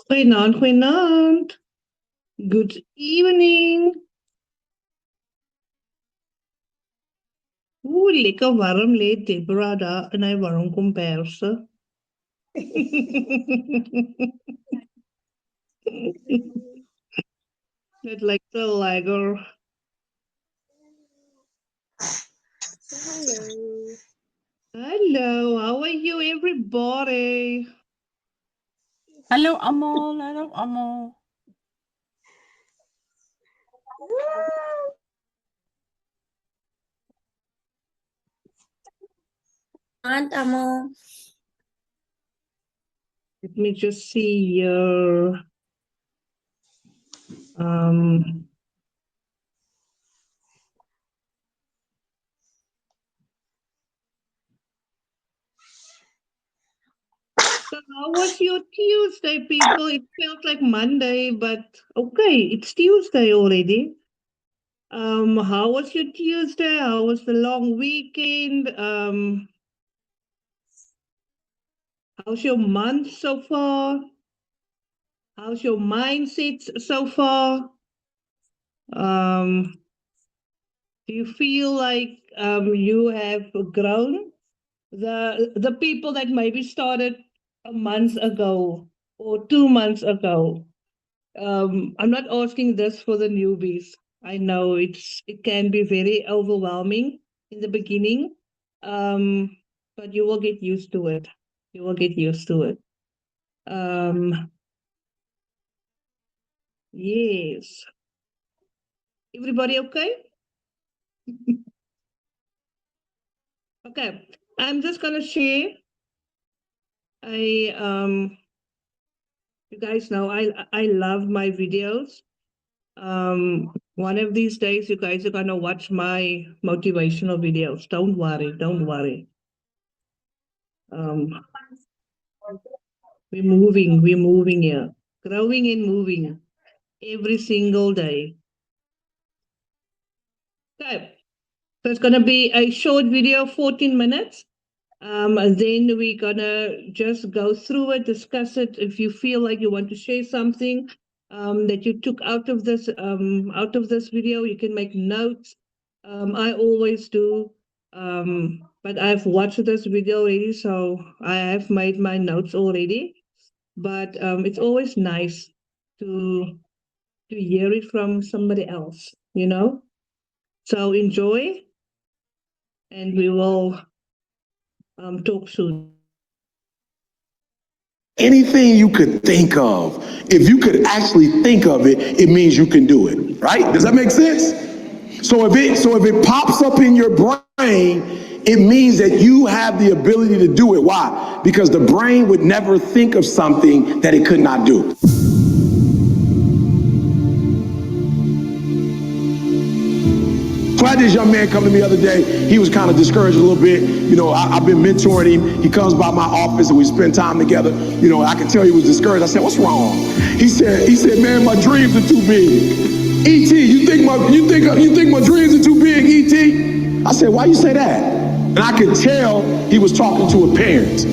Goeienaand, goeienaand. Good evening. Oeh, lekker warm lê Deborah daar in hy warm komperse. Net like the lager. Hello, how are you everybody? Hallo allemaal, hallo allemaal. Aunt Amo. Let me just see here. So how was your Tuesday, people? It felt like Monday, but okay, it's Tuesday already. How was your Tuesday? How was the long weekend? How's your month so far? How's your mindset so far? Do you feel like you have grown? The people that maybe started a month ago or 2 months ago. I'm not asking this for the newbies. I know it can be very overwhelming in the beginning, but you will get used to it. You will get used to it. Yes. Everybody okay? Okay. I'm just gonna share. You guys know I love my videos. One of these days you guys are gonna watch my motivational videos. Don't worry, don't worry. We're moving here. Growing and moving every single day. Okay. So it's gonna be a short video, 14 minutes. And then we're gonna just go through it, discuss it. If you feel like you want to share something that you took out of this video, you can make notes. I always do, but I've watched this video already, so I have made my notes already. But it's always nice to hear it from somebody else, you know. So enjoy, and we will talk soon. Anything you could think of, if you could actually think of it, it means you can do it, right? Does that make sense? So if it pops up in your brain, it means that you have the ability to do it. Why? Because the brain would never think of something that it could not do. So I had this young man come to me the other day. He was kind of discouraged a little bit. You know, I've been mentoring him. He comes by my office and we spend time together. You know, I could tell he was discouraged. I said, "What's wrong?" He said, "Man, my dreams are too big." E.T., you think my dreams are too big, E.T.? I said, "Why you say that?" And I could tell he was talking to a parent,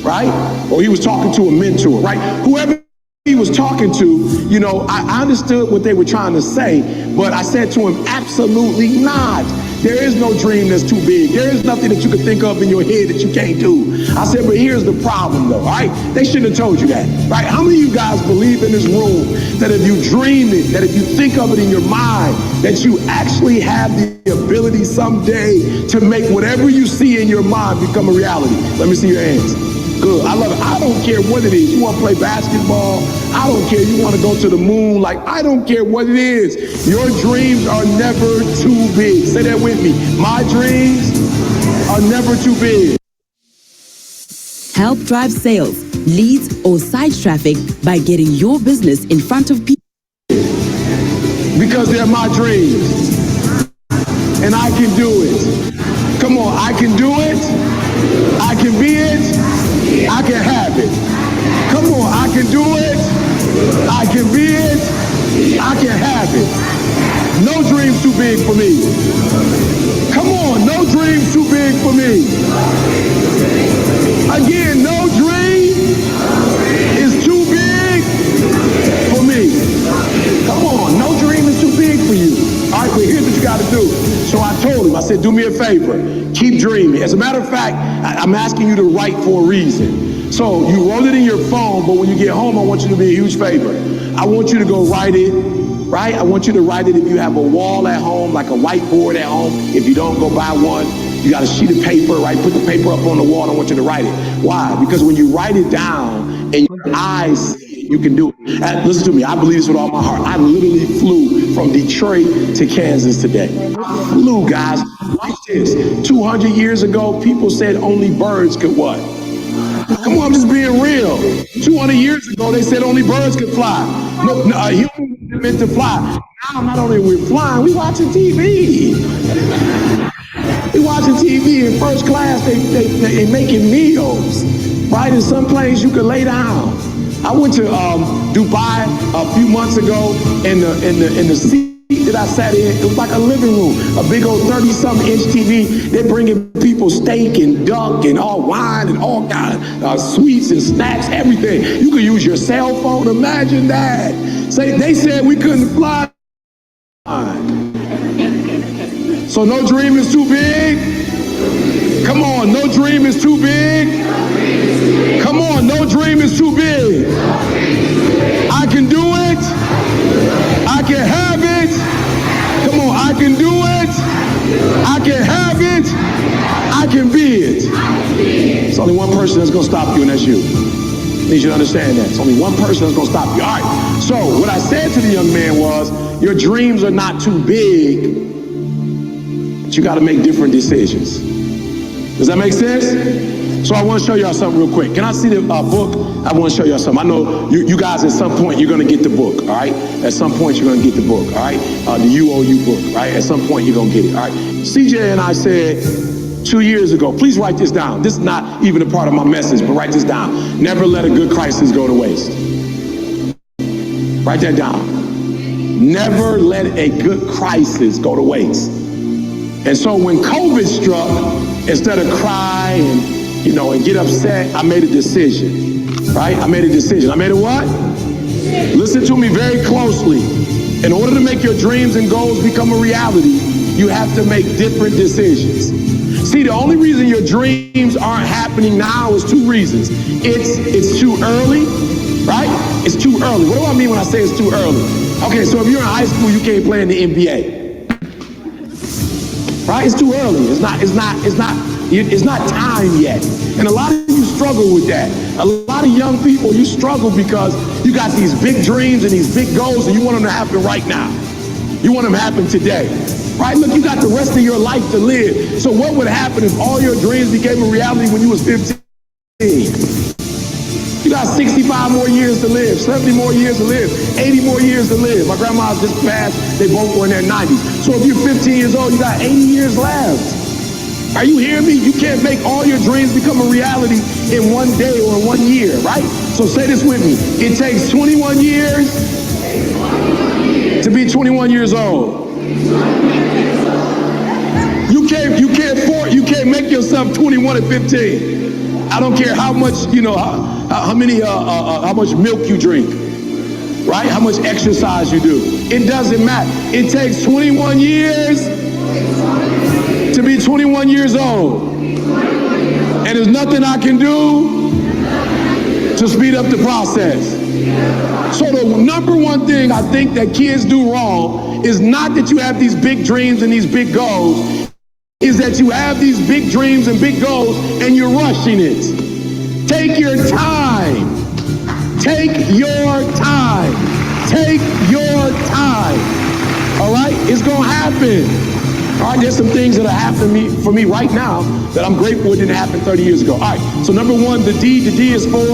right? Or he was talking to a mentor, right? Whoever he was talking to, you know, I understood what they were trying to say, but I said to him, absolutely not. There is no dream that's too big. There is nothing that you can think of in your head that you can't do. I said, but here's the problem though, all right? They shouldn't have told you that, right? How many of you guys believe in this room that if you dream it, that if you think of it in your mind, that you actually have the ability someday to make whatever you see in your mind become a reality? Let me see your hands. Good. I love it. I don't care what it is. You want to play basketball? I don't care. You want to go to the moon? Like, I don't care what it is. Your dreams are never too big. Say that with me. My dreams are never too big. Help drive sales, leads, or site traffic by getting your business in front of people. Because they're my dreams. And I can do it. Come on, I can do it. I can be it. I can have it. Come on, I can do it. I can be it. I can have it. No dreams too big for me. Come on, no dreams too big for me. Again, favor. Keep dreaming. As a matter of fact, I'm asking you to write for a reason. So you wrote it in your phone, but when you get home, I want you to be a huge favor. I want you to go write it, right? I want you to write it if you have a wall at home, like a whiteboard at home. If you don't, go buy one. You got a sheet of paper, right? Put the paper up on the wall. I want you to write it. Why? Because when you write it down and your eyes see it, you can do it. And listen to me. I believe this with all my heart. I literally flew from Detroit to Kansas today. I flew, guys. Watch this. 200 years ago, people said only birds could what? Come on, I'm just being real. 200 years ago, they said only birds could fly. No, humans were meant to fly. Now, not only we're flying, we watching TV. We watching TV in first class. They making meals, right? In some place you could lay down. I went to Dubai a few months ago, and the seat that I sat in, it was like a living room, a big old 30-something inch TV. They're bringing people steak and duck and all wine and all kind of sweets and snacks, everything. You could use your cell phone. Imagine that. Say they said we couldn't fly. So no dream is too big. Come on, no dream is too big. Come on, no dream is too big. I can do it. I can have it. Come on, I can do it. I can have it. I can be it. It's only one person that's going to stop you, and that's you. I need you to understand that. It's only one person that's going to stop you. All right. So what I said to the young man was, your dreams are not too big, but you got to make different decisions. Does that make sense? So I want to show y'all something real quick. Can I see the book? I want to show y'all something. I know you guys at some point you're going to get the book, all right? At some point you're going to get the book, all right? The UOU book, right? At some point you're going to get it, all right? CJ and I said 2 years ago, please write this down. This is not even a part of my message, but write this down. Never let a good crisis go to waste. Write that down. Never let a good crisis go to waste. And so when COVID struck, instead of cry and get upset, I made a decision, right? I made a decision. I made a what? Listen to me very closely. In order to make your dreams and goals become a reality, you have to make different decisions. See, the only reason your dreams aren't happening now is two reasons. It's too early, right? It's too early. What do I mean when I say it's too early? Okay, so if you're in high school, you can't play in the NBA. Right? It's too early. It's not time yet. And a lot of you struggle with that. A lot of young people, you struggle because you got these big dreams and these big goals and you want them to happen right now. You want them to happen today. Right? Look, you got the rest of your life to live. So what would happen if all your dreams became a reality when you was 15? You got 65 more years to live, 70 more years to live, 80 more years to live. My grandma just passed. They both were in their 90s. So if you're 15 years old, you got 80 years left. Are you hearing me? You can't make all your dreams become a reality in one day or in 1 year, right? So say this with me. It takes 21 years to be 21 years old. You can't make yourself 21 at 15. I don't care how much, how much milk you drink, right? How much exercise you do. It doesn't matter. It takes 21 years to be 21 years old. And there's nothing I can do to speed up the process. So the number one thing I think that kids do wrong is not that you have these big dreams and these big goals, is that you have these big dreams and big goals and you're rushing it. Take your time. Take your time. Take your time. All right? It's going to happen. All right? There's some things that are happening for me right now that I'm grateful it didn't happen 30 years ago. All right. So number one, the D is for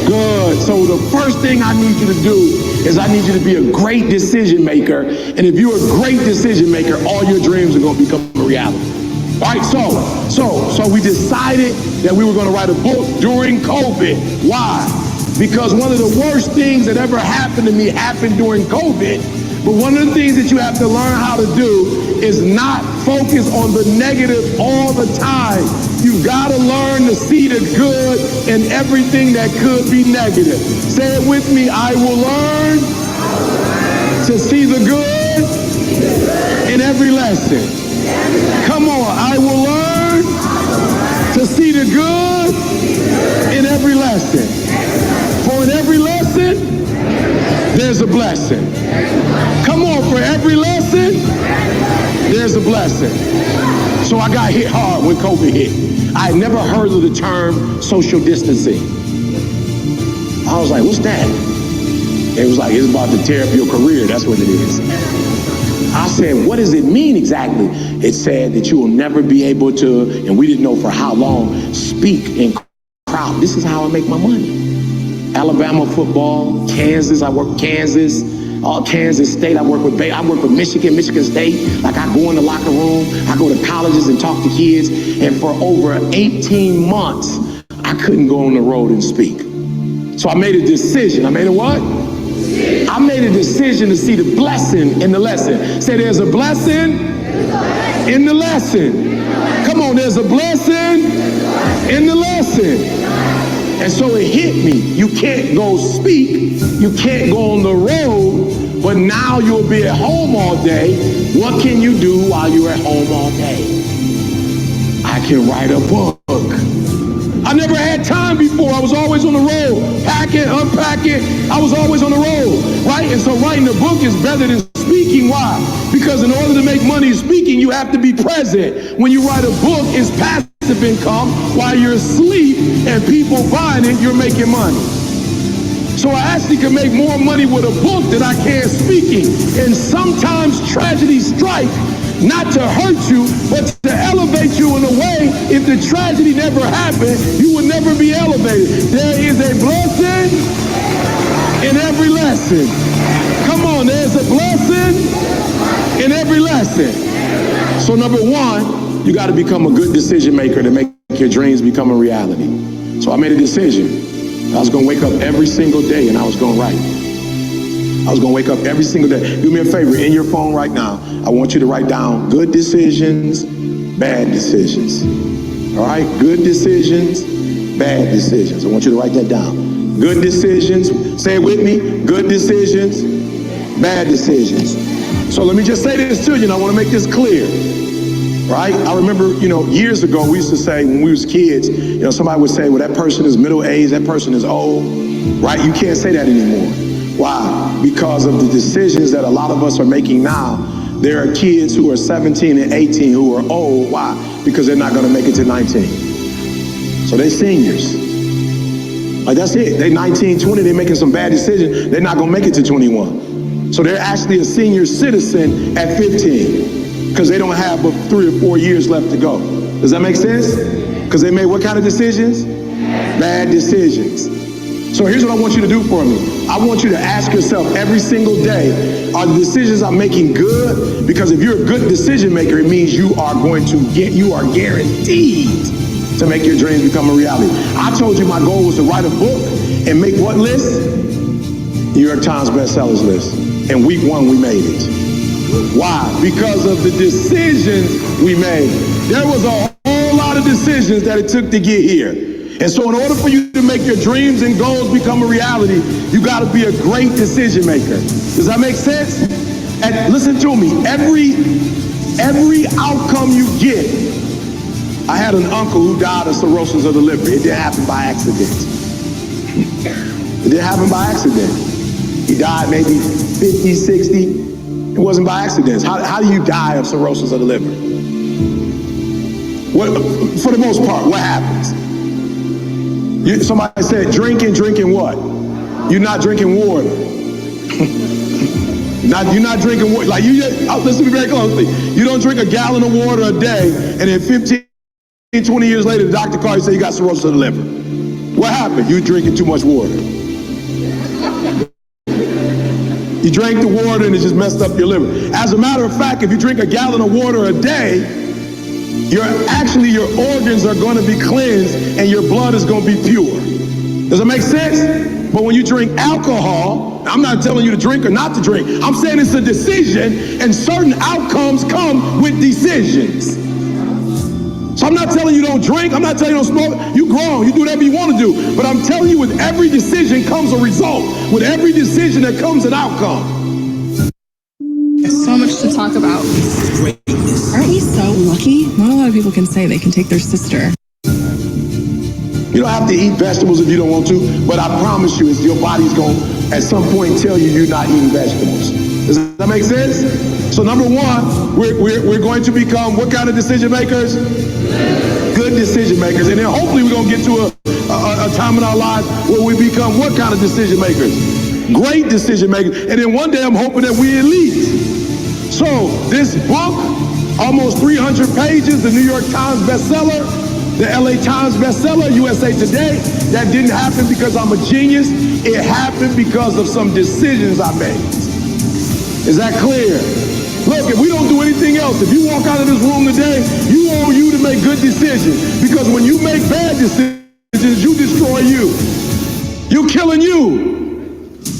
good. So the first thing I need you to do is I need you to be a great decision maker. And if you're a great decision maker, all your dreams are going to become a reality. All right, so we decided that we were going to write a book during COVID. Why? Because one of the worst things that ever happened to me happened during COVID. But one of the things that you have to learn how to do is not focus on the negative all the time. You've got to learn to see the good in everything that could be negative. Say it with me. I will learn to see the good in every lesson. Come on, I will learn to see the good in every lesson. For in every lesson, there's a blessing. Come on, for every lesson, there's a blessing. So I got hit hard when COVID hit. I had never heard of the term social distancing. I was like, what's that? It was like, it's about to tear up your career. That's what it is. I said, what does it mean exactly? It said that you will never be able to, and we didn't know for how long, speak in crowd. This is how I make my money. Alabama football, Kansas, I work Kansas, Kansas State, I work with Michigan State. Like I go in the locker room, I go to colleges and talk to kids, and for over 18 months, I couldn't go on the road and speak. So I made a decision. I made a what? I made a decision to see the blessing in the lesson. Say there's a blessing in the lesson. Come on, there's a blessing in the lesson. And so it hit me. You can't go speak. You can't go on the road, but now you'll be at home all day. What can you do while you're at home all day? I can write a book. I never had time before. I was always on the road, packing, unpacking. I was always on the road, right? And so writing a book is better than speaking. Why? Because in order to make money speaking, you have to be present. When you write a book, it's passive income. While you're asleep and people buying it, you're making money. So I actually can make more money with a book than I can speaking. And sometimes tragedies strike not to hurt you, but to elevate you in a way. If the tragedy never happened, you would never be elevated. There is a blessing in every lesson. Come on, there's a blessing in every lesson. So number one, you got to become a good decision maker to make your dreams become a reality. So I made a decision. I was going to wake up every single day and I was going to write. I was going to wake up every single day. Do me a favor, in your phone right now, I want you to write down good decisions, bad decisions. All right? Good decisions, bad decisions. I want you to write that down. Good decisions, say it with me, good decisions, bad decisions. So let me just say this to you, and I want to make this clear. Right? I remember, years ago, we used to say when we was kids, somebody would say, well, that person is middle-aged, that person is old, right? You can't say that anymore. Why? Because of the decisions that a lot of us are making now. There are kids who are 17 and 18 who are old. Why? Because they're not going to make it to 19. So they're seniors. Like that's it. They're 19, 20, they're making some bad decisions. They're not going to make it to 21. So they're actually a senior citizen at 15 because they don't have but 3 or 4 years left to go. Does that make sense? Because they made what kind of decisions? Bad decisions. So here's what I want you to do for me. I want you to ask yourself every single day, are the decisions I'm making good? Because if you're a good decision maker, it means you are guaranteed to make your dreams become a reality. I told you my goal was to write a book and make what list? New York Times bestsellers list. And week 1, we made it. Why? Because of the decisions we made. There was a whole lot of decisions that it took to get here. And so in order for you to make your dreams and goals become a reality, you got to be a great decision maker. Does that make sense? And listen to me, every outcome you get. I had an uncle who died of cirrhosis of the liver. It didn't happen by accident. It didn't happen by accident. He died maybe 50, 60. It wasn't by accidents. How do you die of cirrhosis of the liver? For the most part, what happens? Somebody said drinking what? You're not drinking water. You're not drinking water. Like listen to me very closely. You don't drink a gallon of water a day, and then 15, 20 years later, the doctor calls you and says you got cirrhosis of the liver. What happened? You drinking too much water. You drank the water and it just messed up your liver. As a matter of fact, if you drink a gallon of water a day, your organs are going to be cleansed and your blood is going to be pure. Does it make sense? But when you drink alcohol, I'm not telling you to drink or not to drink. I'm saying it's a decision, and certain outcomes come with decisions. So I'm not telling you don't drink. I'm not telling you don't smoke. You grown. You do whatever you want to do. But I'm telling you, with every decision comes a result. With every decision, there comes an outcome. There's so much to talk about. Aren't we so people can say they can take their sister. You don't have to eat vegetables if you don't want to, but I promise you, your body's going to at some point tell you you're not eating vegetables. Does that make sense? So number one, we're going to become what kind of decision makers? Good decision makers. And then hopefully we're going to get to a time in our lives where we become what kind of decision makers? Great decision makers. And then one day I'm hoping that we're elite. So this book, almost 300 pages, the New York Times bestseller, the LA Times bestseller, USA Today, that didn't happen because I'm a genius. It happened because of some decisions I made. Is that clear? Look, if we don't do anything else, if you walk out of this room today, you want you to make good decisions. Because when you make bad decisions, you destroy you. You're killing you.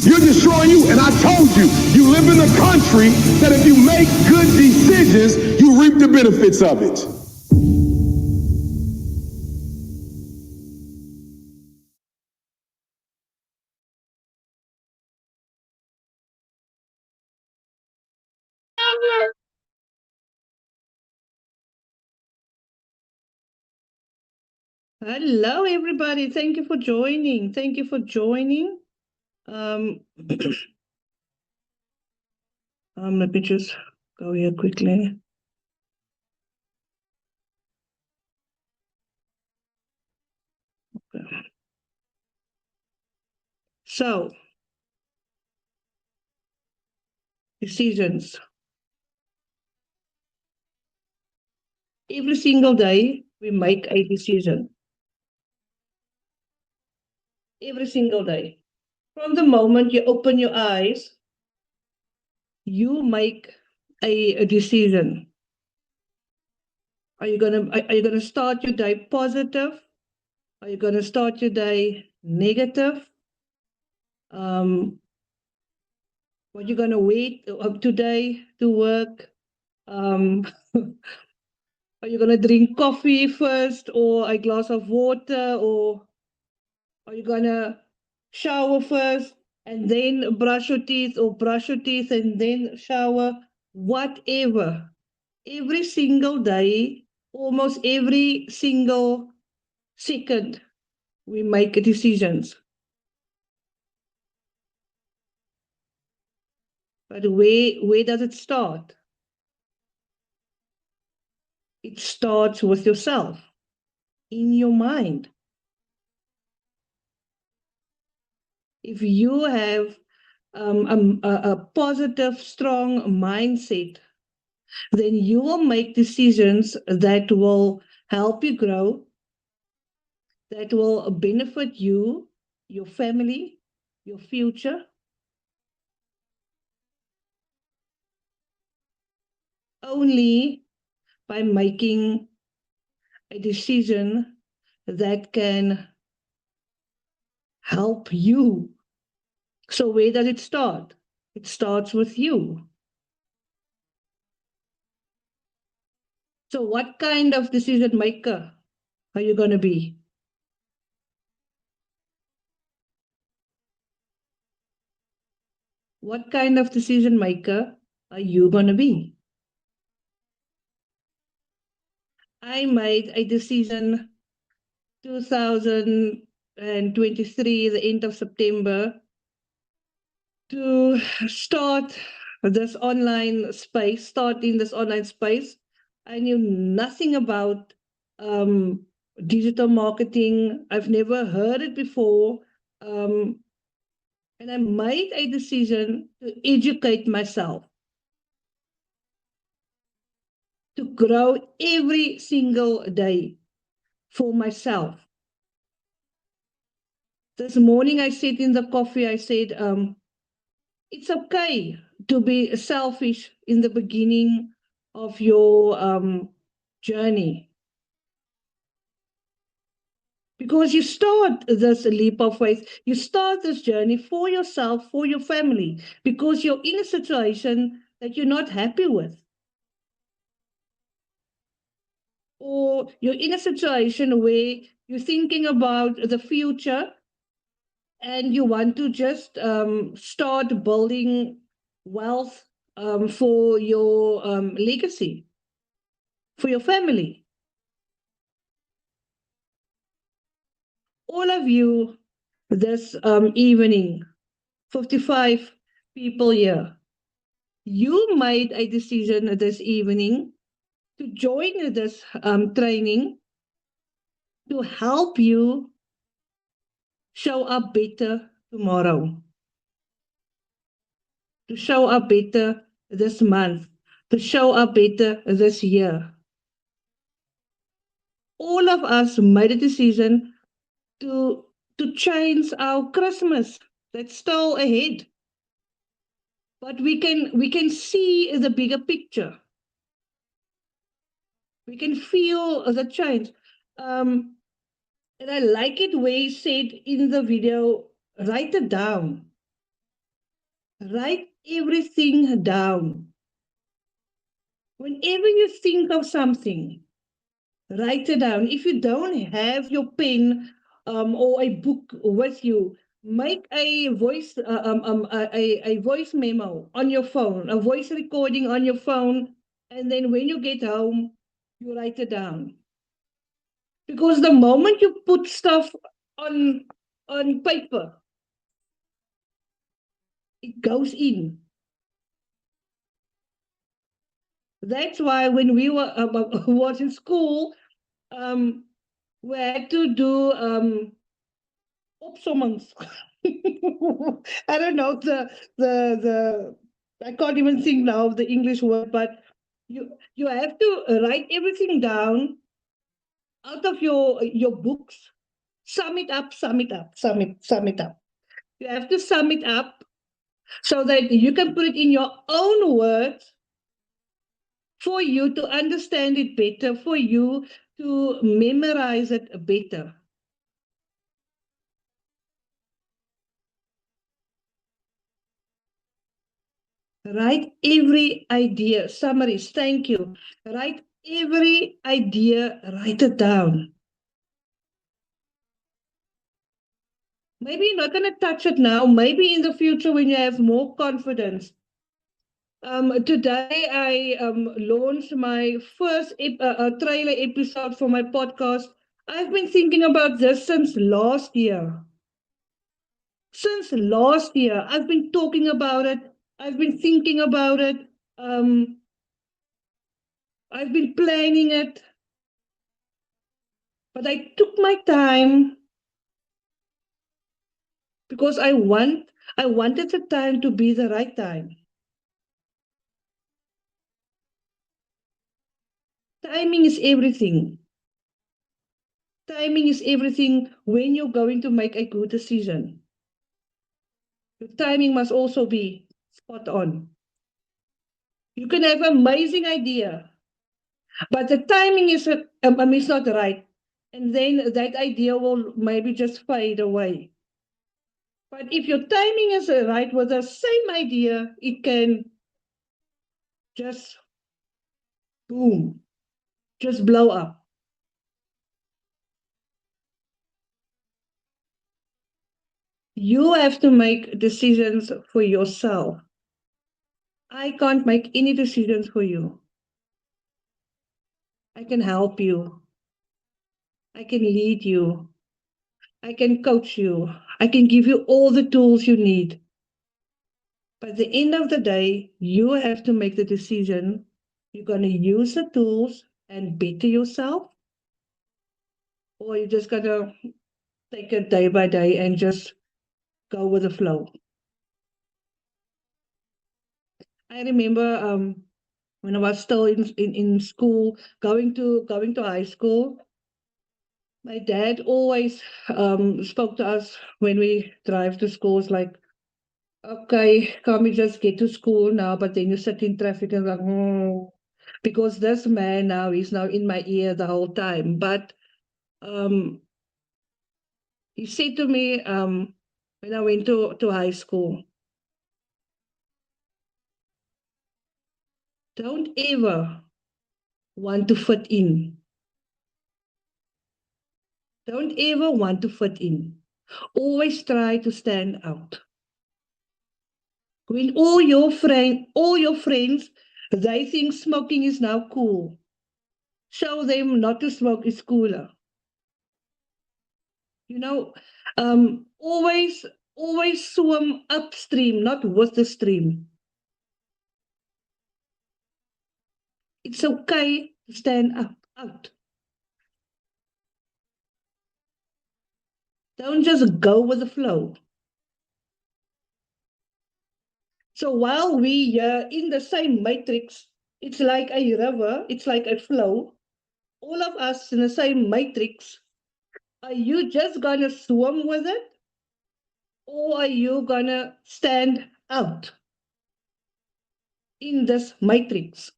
You're destroying you. And I told you, you live in a country that if you make good decisions, you reap the benefits of it. Hello, everybody. Thank you for joining. Thank you for joining. Let me just go here quickly. Okay. So, decisions. Every single day, we make a decision. Every single day. From the moment you open your eyes, you make a decision. Are you gonna start your day positive? Are you gonna start your day negative? What you gonna wait up today to work? Are you gonna drink coffee first, or a glass of water, or are you gonna shower first and then brush your teeth, or brush your teeth and then shower? Whatever. Every single day, almost every single second, we make decisions. But where does it start? It starts with yourself, in your mind. If you have a positive, strong mindset, then you will make decisions that will help you grow, that will benefit you, your family, your future. Only by making a decision that can help you. So where does it start? It starts with you. So what kind of decision maker are you going to be? What kind of decision maker are you going to be? I made a decision 2023, the end of September, to start this online space, start in this online space. I knew nothing about digital marketing. I've never heard it before. And I made a decision to educate myself, to grow every single day for myself. This morning I said in the coffee, I said, it's okay to be selfish in the beginning of your journey. Because you start this leap of faith, you start this journey for yourself, for your family, because you're in a situation that you're not happy with. Or you're in a situation where you're thinking about the future and you want to just start building wealth for your legacy, for your family. all of you this evening, 55 people here, you made a decision this evening to join this training to help you show up better tomorrow, to show up better this month, to show up better this year. All of us made a decision to change our Christmas. That's still ahead. But we can see the bigger picture. We can feel the change. And I like it where he said in the video, write it down. Write everything down. Whenever you think of something, write it down. If you don't have your pen or a book with you, make a voice a voice memo on your phone, a voice recording on your phone, and then when you get home, you write it down. Because the moment you put stuff on paper, it goes in. That's why when we were was in school, we had to do opsommings. I don't know the I can't even think now of the English word, but you have to write everything down out of your books. Sum it up, sum it up, sum it up. You have to sum it up so that you can put it in your own words for you to understand it better, for you to memorize it better. Write every idea, summaries, thank you. Write every idea, write it down. Maybe you're not going to touch it now, maybe in the future when you have more confidence. Today I launched my first trailer episode for my podcast. I've been thinking about this since last year. Since last year, I've been talking about it. I've been thinking about it. I've been planning it. But I took my time because I wanted the time to be the right time. Timing is everything. Timing is everything when you're going to make a good decision. Your timing must also be spot on. You can have an amazing idea, but the timing is not right. And then that idea will maybe just fade away. But if your timing is right with the same idea, it can just boom, just blow up. You have to make decisions for yourself. I can't make any decisions for you. I can help you. I can lead you. I can coach you. I can give you all the tools you need. But at the end of the day, you have to make the decision. You're going to use the tools and better yourself, or you're just going to take it day by day and just go with the flow. I remember when I was still in school, going to high school, my dad always spoke to us when we drive to school. It's like, okay, can't we just get to school now? But then you sit in traffic and like, because this man now is now in my ear the whole time. But he said to me when I went to high school, don't ever want to fit in. Don't ever want to fit in. Always try to stand out. When all your friends, they think smoking is now cool. Show them not to smoke is cooler. You know, always swim upstream, not with the stream. It's okay to stand up, out. Don't just go with the flow. So while we are in the same matrix, it's like a river, it's like a flow. All of us in the same matrix. Are you just gonna swim with it? Or are you gonna stand out in this matrix?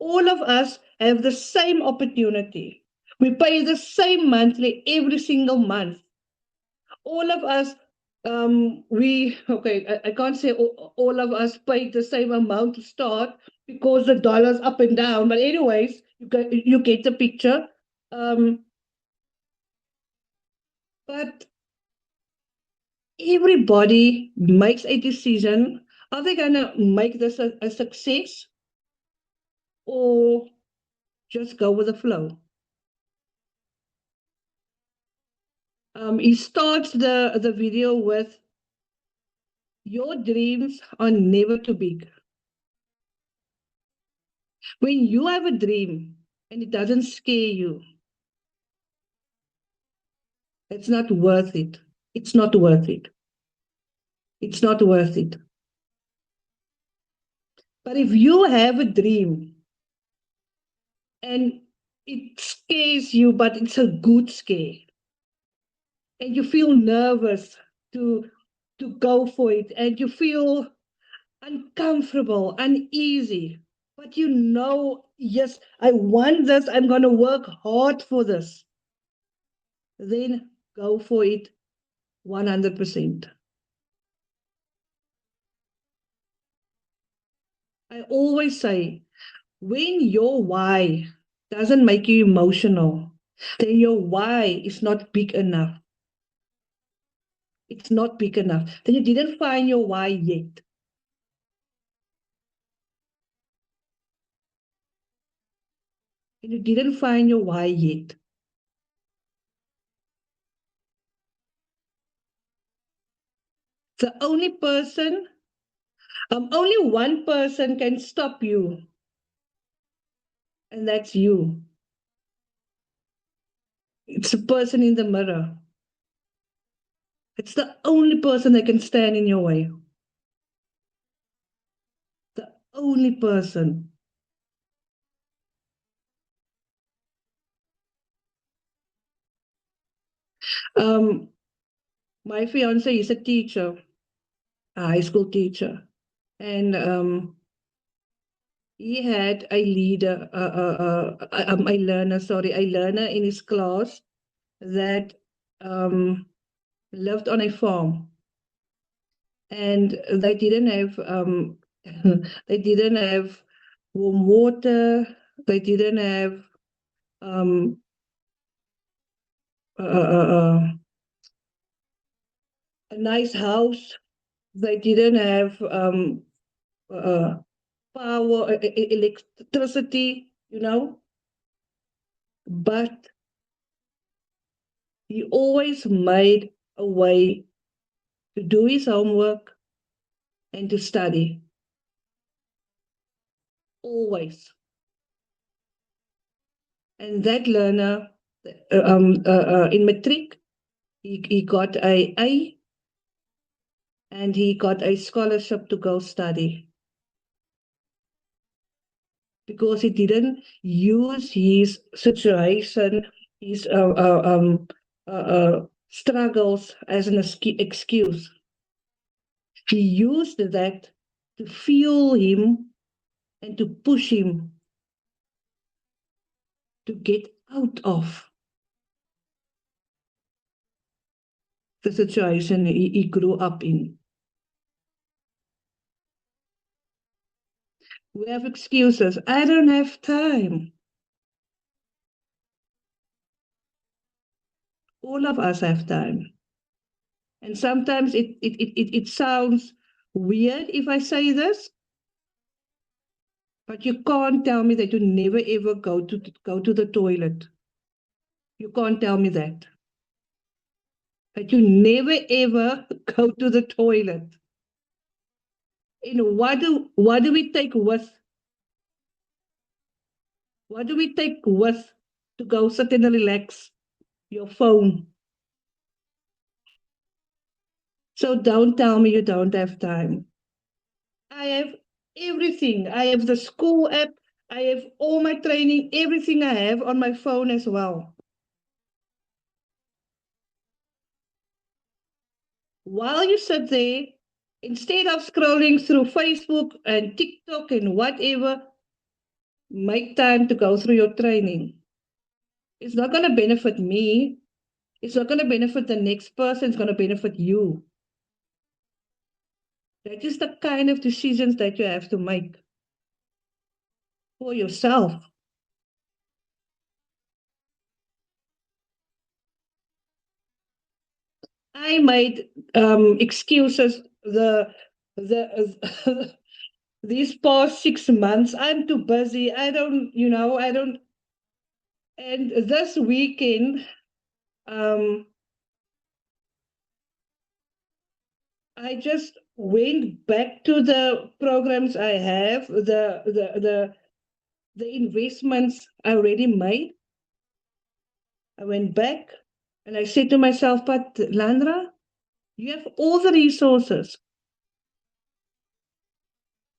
All of us have the same opportunity. We pay the same monthly every single month. All of us, I can't say all of us paid the same amount to start because the dollar's up and down. But anyways, you get the picture. But everybody makes a decision. Are they gonna make this a success or just go with the flow? He starts the video with, your dreams are never too big. When you have a dream and it doesn't scare you, it's not worth it. It's not worth it. It's not worth it. But if you have a dream and it scares you, but it's a good scare, and you feel nervous to go for it, and you feel uncomfortable, uneasy, but you know, yes, I want this, I'm going to work hard for this, then go for it 100%. I always say, when your why doesn't make you emotional, then your why is not big enough. It's not big enough. Then you didn't find your why yet. And you didn't find your why yet. The only person, only one person can stop you, and that's you. It's the person in the mirror. It's the only person that can stand in your way. The only person. My fiance is a teacher, a high school teacher, and he had a leader, a learner in his class that lived on a farm, and they didn't have they didn't have warm water, they didn't have a nice house, they didn't have power, electricity, but he always made a way to do his homework and to study. Always. And that learner, in matric, he got a A, and he got a scholarship to go study. Because he didn't use his situation, his struggles as an excuse. He used that to fuel him and to push him to get out of the situation he grew up in. We have excuses. I don't have time. All of us have time. And sometimes it sounds weird if I say this, but you can't tell me that you never ever go to the toilet. You can't tell me that. That you never ever go to the toilet. And what do we take with? What do we take with to go sit and relax? Your phone. So don't tell me you don't have time. I have everything. I have the school app. I have all my training, everything I have on my phone as well. While you sit there, instead of scrolling through Facebook and TikTok and whatever, make time to go through your training. It's not going to benefit me. It's not going to benefit the next person. It's going to benefit you. That is the kind of decisions that you have to make for yourself. I made excuses the these past 6 months. I'm too busy. I don't. And this weekend, I just went back to the programs I have, the investments I already made. I went back and I said to myself, but Landra, you have all the resources.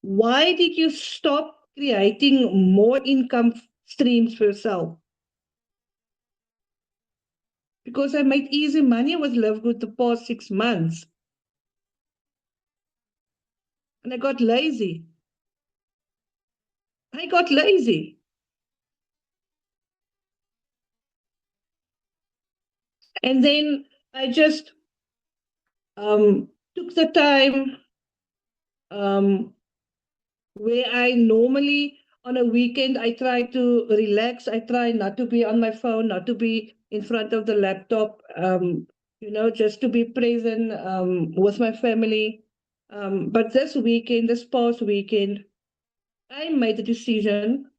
Why did you stop creating more income streams for yourself? Because I made easy money with Live Good the past 6 months. And I got lazy. I got lazy. And then I just took the time where I normally on a weekend, I try to relax. I try not to be on my phone, not to be in front of the laptop, just to be present with my family. But this past weekend, I made the decision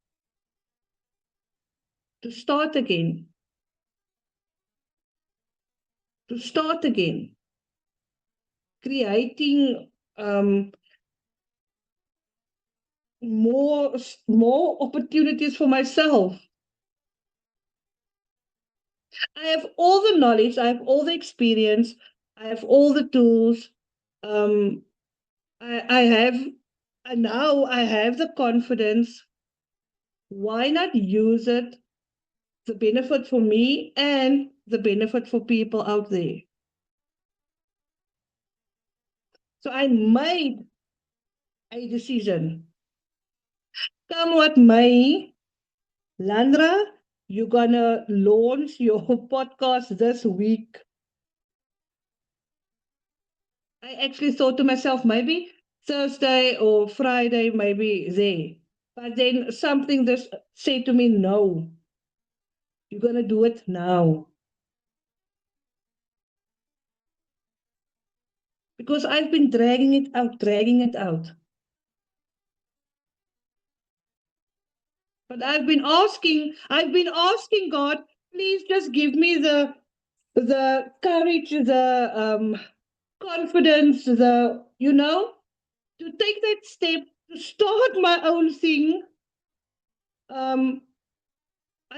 to start again. To start again. Creating more opportunities for myself. I have all the knowledge, I have all the experience, I have all the tools. I have, and now I have the confidence. Why not use it? The benefit for me and the benefit for people out there. So I made a decision. Come what may, Landra, you're gonna launch your podcast this week. I actually thought to myself, maybe Thursday or Friday, maybe there. But then something just said to me, no, you're gonna do it now. Because I've been dragging it out. But I've been asking God, please just give me the courage, the confidence, to take that step to start my own thing. I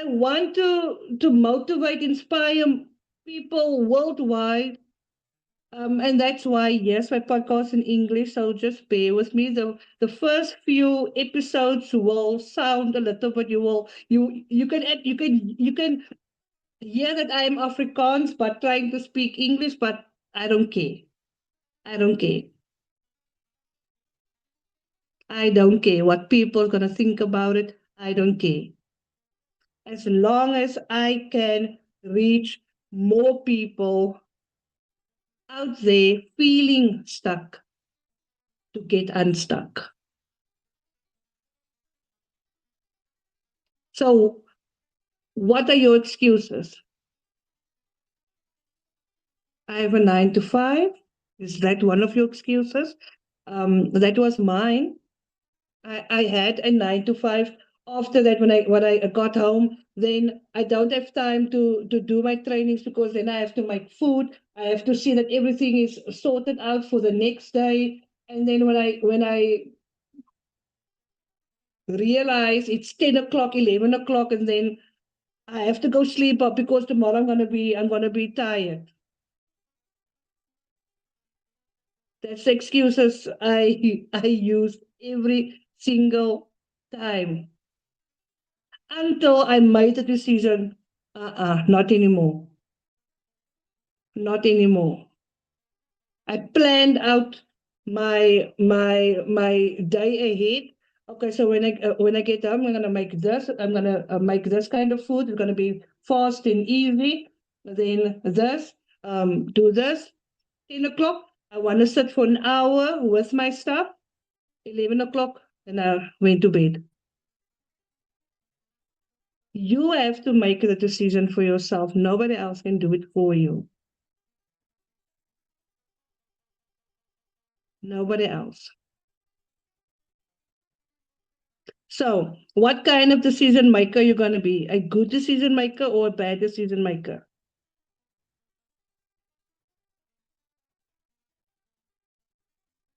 want to motivate, inspire people worldwide. And that's why, yes, my podcast in English, so just bear with me. The first few episodes will sound a little bit, you can hear that I am Afrikaans, but trying to speak English, but I don't care. I don't care. I don't care what people are gonna think about it. I don't care. As long as I can reach more people out there feeling stuck to get unstuck. So, what are your excuses? I have a 9 to 5. Is that one of your excuses? That was mine. I had a 9 to 5 After that, when I got home, then I don't have time to do my trainings because then I have to make food. I have to see that everything is sorted out for the next day. And then when I realize it's 10 o'clock, 11 o'clock, and then I have to go sleep up because tomorrow I'm gonna be tired. That's the excuses I use every single time until I made the decision. Not anymore. Not anymore. I planned out my day ahead. Okay, so when I get home, I'm gonna make this. I'm gonna make this kind of food. It's gonna be fast and easy. Then this, do this. 10 o'clock. I want to sit for an hour with my stuff. 11 o'clock, and I went to bed. You have to make the decision for yourself. Nobody else can do it for you. Nobody else. So, what kind of decision maker you're going to be? A good decision maker or a bad decision maker?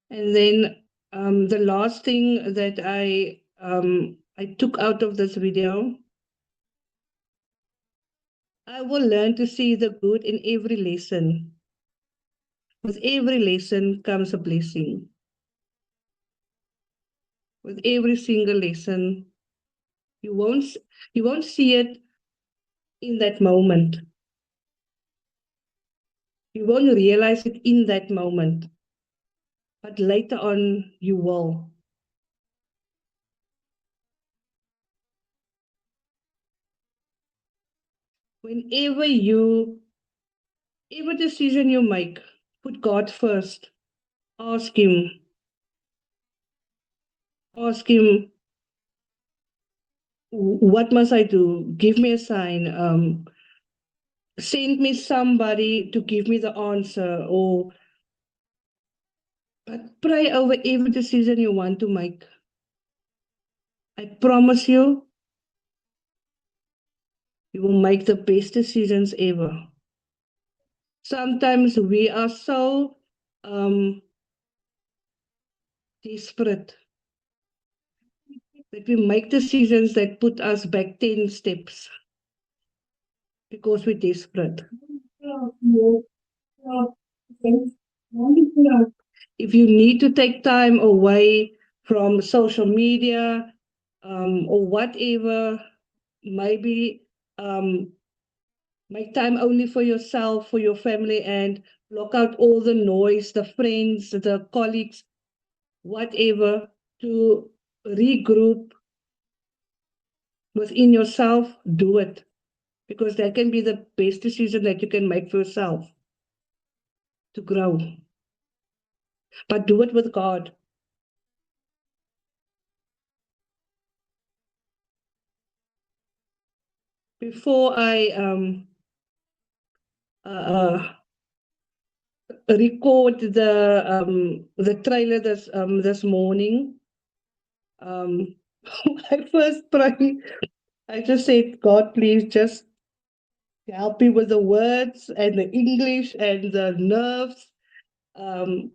And then the last thing that I took out of this video, I will learn to see the good in every lesson. With every lesson comes a blessing. With every single lesson, you won't see it in that moment. You won't realize it in that moment, but later on you will. Whenever every decision you make, put God first. Ask Him. Ask Him, what must I do? Give me a sign. Send me somebody to give me the answer. But pray over every decision you want to make. I promise you, you will make the best decisions ever. Sometimes we are so desperate that we make decisions that put us back 10 steps because we're desperate. If you need to take time away from social media or whatever, maybe make time only for yourself, for your family, and block out all the noise, the friends, the colleagues, whatever, to regroup within yourself. Do it, because that can be the best decision that you can make for yourself to grow. But do it with God. Before I record the trailer this morning, I first prayed. I just said, God, please just help me with the words and the English and the nerves. And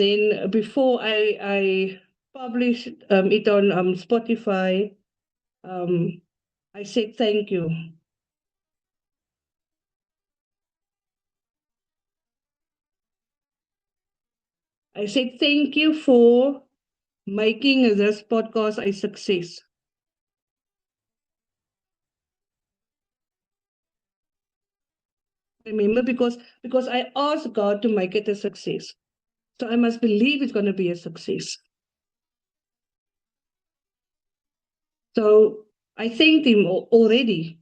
then before I published it on Spotify, I said thank you. I said thank you for making this podcast a success. Remember, because I asked God to make it a success. So I must believe it's going to be a success. So I thanked Him already.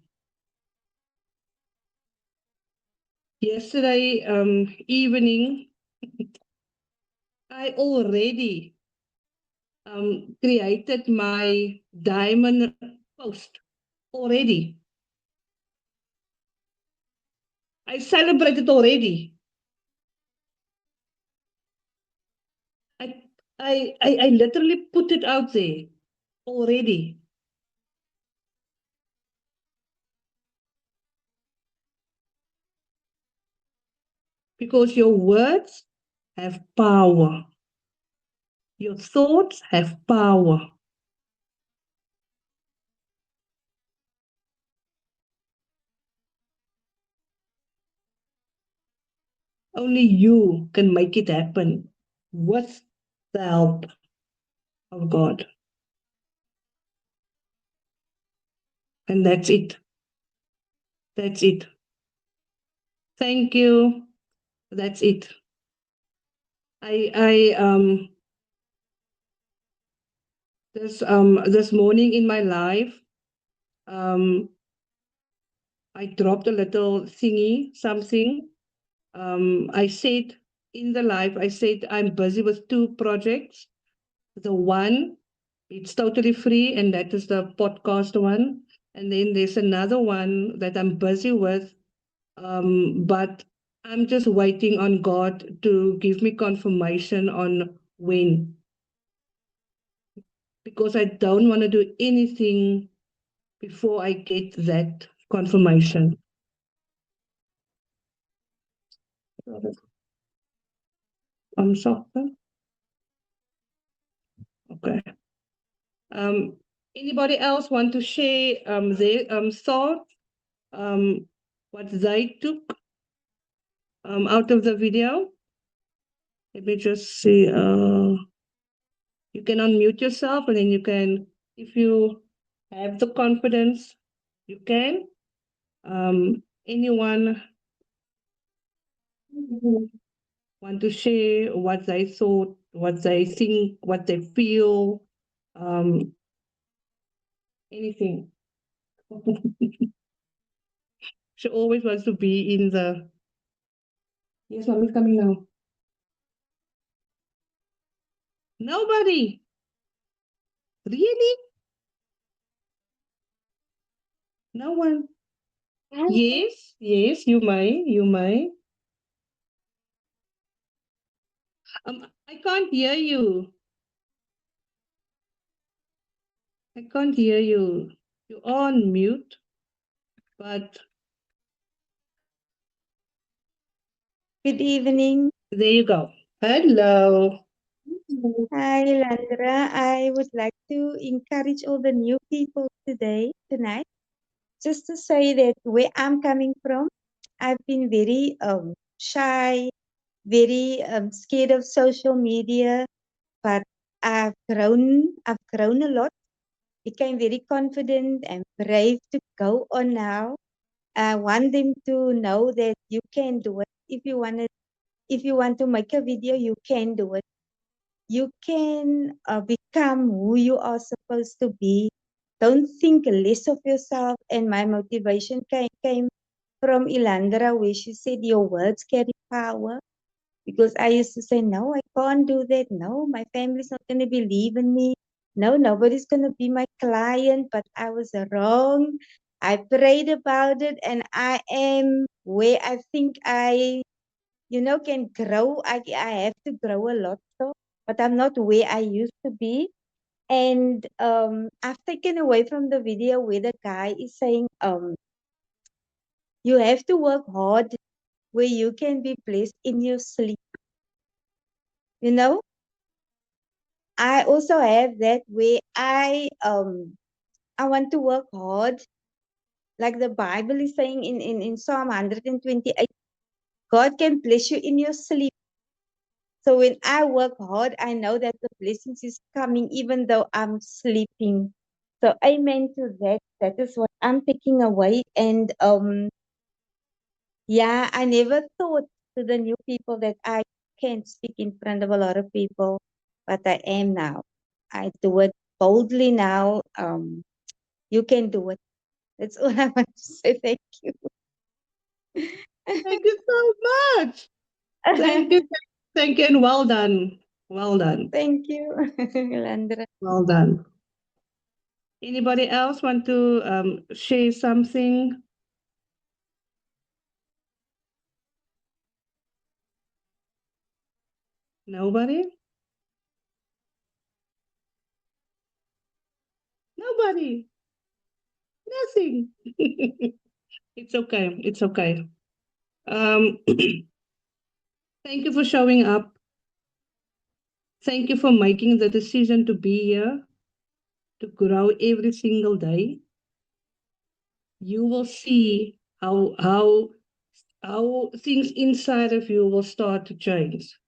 Yesterday evening, I already created my diamond post already. I celebrated already. I literally put it out there already. Because your words have power. Your thoughts have power. Only you can make it happen with the help of God. And that's it. That's it. Thank you. That's it. This morning in my life, I dropped a little thingy, something. I said in the live, I said I'm busy with 2 projects. The one, it's totally free, and that is the podcast one. And then there's another one that I'm busy with, but I'm just waiting on God to give me confirmation on when. Because I don't want to do anything before I get that confirmation. I'm sorry. Okay. Anybody else want to share their thought, what they took out of the video? Let me just see. You can unmute yourself, and then you can, if you have the confidence, you can. Anyone who want to share what they thought, what they think, what they feel, anything. She always wants to be in the. Yes, mommy's coming now. Nobody. Really? No one. Yes, yes, you may, you may. I can't hear you. I can't hear you. You're on mute, but Good evening. there you go. Hello. Hi, Landra. I would like to encourage all the new people tonight, just to say that where I'm coming from, I've been very shy, very scared of social media, but I've grown a lot, became very confident and brave to go on now. I want them to know that you can do it. If you want to make a video, you can do it. You can become who you are supposed to be. Don't think less of yourself. And my motivation came from Ilandra, where she said, your words carry power. Because I used to say, no, I can't do that. No, my family's not going to believe in me. No, nobody's going to be my client. But I was wrong. I prayed about it, and I am where I think I can grow. I have to grow a lot, so, but I'm not where I used to be. And I've taken away from the video where the guy is saying, you have to work hard where you can be blessed in your sleep. You know, I also have that where I want to work hard, like the Bible is saying in Psalm 128, God can bless you in your sleep. So when I work hard, I know that the blessings is coming even though I'm sleeping. So amen to that. That is what I'm taking away. And yeah, I never thought to the new people that I can speak in front of a lot of people, but I am now. I do it boldly now. You can do it. That's all I want to say. Thank you. Thank you so much. Thank you. Thank you, and well done. Well done. Thank you, Landra. Well done. Anybody else want to share something? Nobody? Nobody. Nothing. It's okay. It's okay. Um, Thank you for showing up. Thank you for making the decision to be here, to grow every single day. You will see how things inside of you will start to change.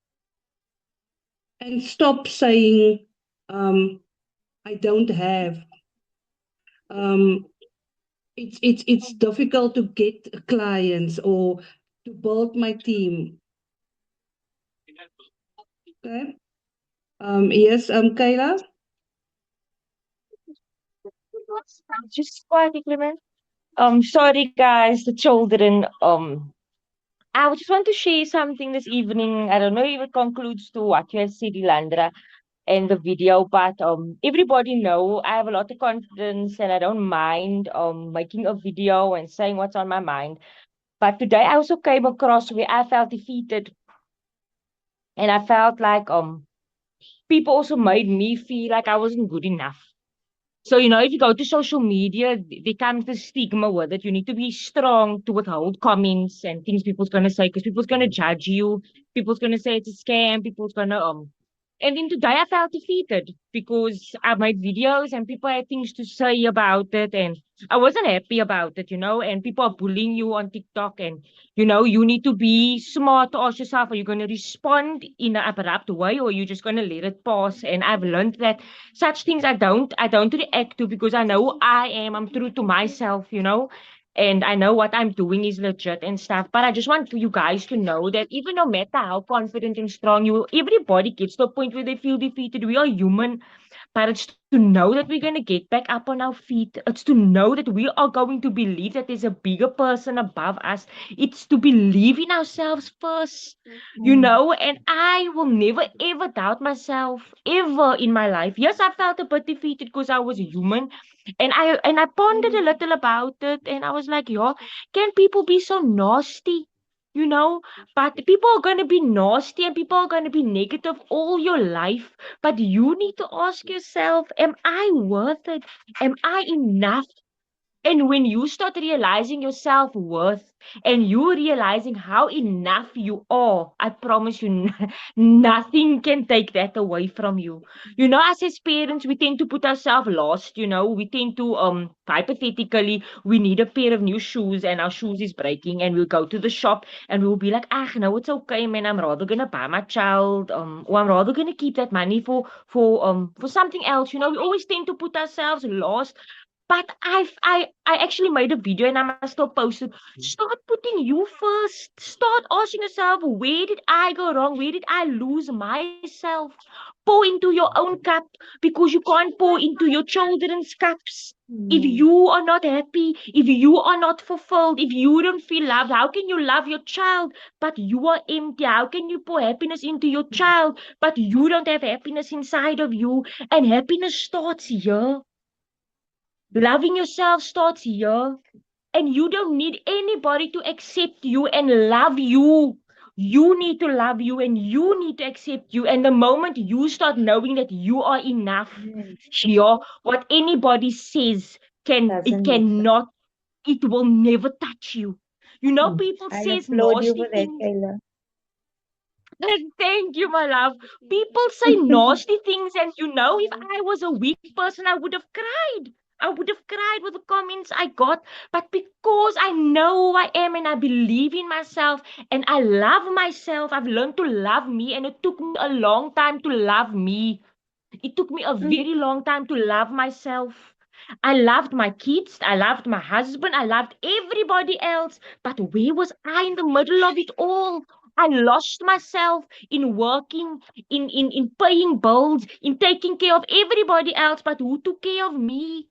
And stop saying, I don't have. Um, it's difficult to get clients or to build my team. Okay. Yes, Kayla. Just quietly, man. Sorry guys, the children. I just want to share something this evening. I don't know if it concludes to what you have said, Ilandra, and the video, but everybody know I have a lot of confidence and I don't mind making a video and saying what's on my mind. But today I also came across where I felt defeated and I felt like people also made me feel like I wasn't good enough. So, if you go to social media, there comes the stigma with it. You need to be strong to withhold comments and things people's going to say because people's going to judge you. People's going to say it's a scam. People's going to, and then today I felt defeated because I made videos and people had things to say about it. And I wasn't happy about it, and people are bullying you on TikTok. And, you need to be smart to ask yourself, are you going to respond in an abrupt way or are you just going to let it pass? And I've learned that such things I don't react to because I know who I am. I'm true to myself, and I know what I'm doing is legit and stuff. But I just want you guys to know that even no matter how confident and strong everybody gets to a point where they feel defeated. We are human, but it's to know that we're going to get back up on our feet. It's to know that we are going to believe that there's a bigger person above us. It's to believe in ourselves first, and I will never ever doubt myself ever in my life. Yes, I felt a bit defeated because I was human, and I pondered a little about it, and I was like, yo, can people be so nasty? You know, but people are going to be nasty and people are going to be negative all your life. But you need to ask yourself, am I worth it? Am I enough? And when you start realizing your self worth and you realizing how enough you are, I promise you, nothing can take that away from you. As parents, we tend to put ourselves last. We tend to hypothetically, we need a pair of new shoes and our shoes is breaking, and we'll go to the shop and we'll be like, ah, no, it's okay, man. I'm rather gonna buy my child, or I'm rather gonna keep that money for something else. We always tend to put ourselves last, but I actually made a video and I must still post it. Start putting you first. Start asking yourself, where did I go wrong? Where did I lose myself? Pour into your own cup because you can't pour into your children's cups. If you are not happy, if you are not fulfilled, if you don't feel loved, how can you love your child? But you are empty. How can you pour happiness into your child? But you don't have happiness inside of you. And happiness starts here. Loving yourself starts here, and you don't need anybody to accept you and love you. You need to love you and you need to accept you. And the moment you start knowing that you are enough, sure, what anybody says Doesn't matter. cannot, it will never touch you. People I says applaud you nasty for that, things. Kayla. Thank you, my love. People say nasty things, and if I was a weak person, I would have cried. I would have cried with the comments I got. But because I know who I am and I believe in myself and I love myself, I've learned to love me, and it took me a long time to love me. It took me a very long time to love myself. I loved my kids, I loved my husband, I loved everybody else. But where was I in the middle of it all? I lost myself in working, in paying bills, in taking care of everybody else. But who took care of me?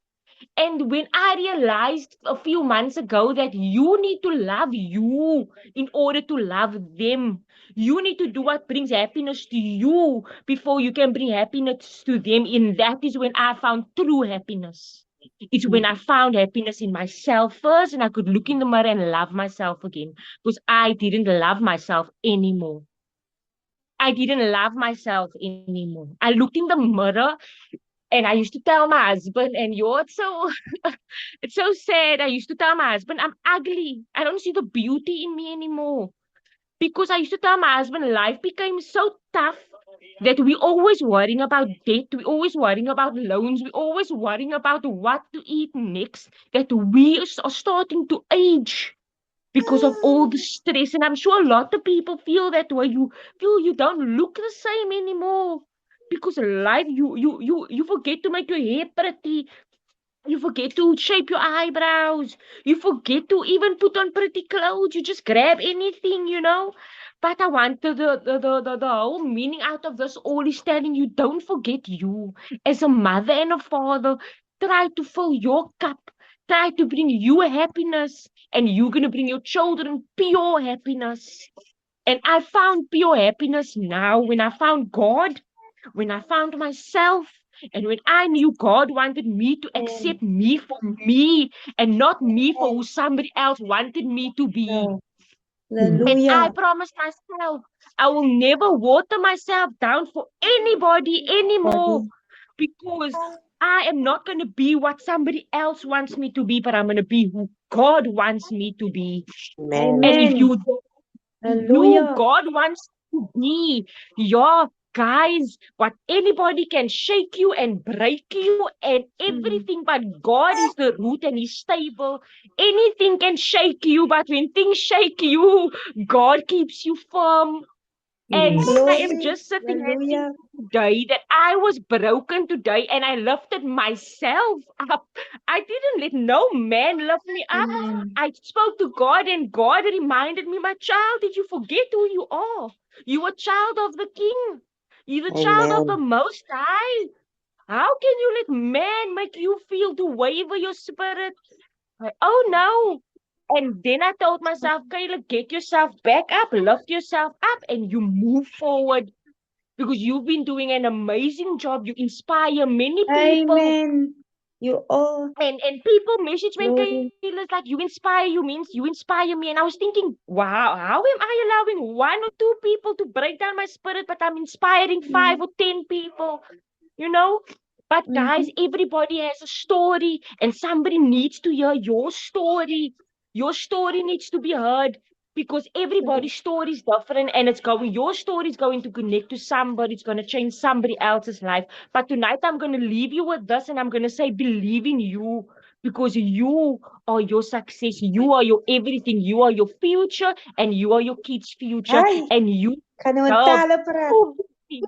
And when I realized a few months ago that you need to love you in order to love them, you need to do what brings happiness to you before you can bring happiness to them. And that is when I found true happiness. It's when I found happiness in myself first and I could look in the mirror and love myself again because I didn't love myself anymore. I didn't love myself anymore. I looked in the mirror and I used to tell my husband, and it's so it's so sad. I used to tell my husband, I'm ugly. I don't see the beauty in me anymore. Because I used to tell my husband life became so tough that we always worrying about debt, we always worrying about loans, we always worrying about what to eat next, that we are starting to age because of all the stress. And I'm sure a lot of people feel that way. You feel you don't look the same anymore. Because life, you forget to make your hair pretty. You forget to shape your eyebrows. You forget to even put on pretty clothes. You just grab anything, you know. But I want the whole meaning out of this all is telling you don't forget you. As a mother and a father, try to fill your cup. Try to bring you happiness. And you're going to bring your children pure happiness. And I found pure happiness now when I found God, when I found myself, and when I knew God wanted me to accept me for me and not me for who somebody else wanted me to be. And I Hallelujah. promised myself I will never water myself down for anybody anymore Body. because I am not going to be what somebody else wants me to be, but I'm going to be who God wants me to be. And if Amen. you you Hallelujah. God wants to be your guys, what anybody can shake you and break you and Mm. everything, but God is the root and He's stable. Anything can shake you, but when things shake you, God keeps you firm. And I am Glory. just sitting here Hallelujah. thinking today that I was broken today and I lifted myself up. I didn't let no man lift me up. Amen. I spoke to God and God reminded me, my child, did you forget who you are? You are a child of the King. You're the child of the Most High. How can you let man make you feel to waver your spirit? Oh no. And then I told myself, Kayla, get yourself back up, lift yourself up, and you move forward because you've been doing an amazing job. You inspire many people. Amen. You all And people message me, glory. Kayla's like, you inspire, you means you inspire me. And I was thinking, wow, how am I allowing one or two people to break down my spirit, but I'm inspiring five Mm. or 10 people, you know? But guys, Mm-hmm. everybody has a story, and somebody needs to hear your story. Your story needs to be heard because everybody's story is different, and your story is going to connect to somebody. It's going to change somebody else's life. But tonight, I'm going to leave you with this, and I'm going to say, believe in you because you are your success. You are your everything. You are your future, and you are your kids' future, Hi. and you Kan naman deserve talo praat. everything.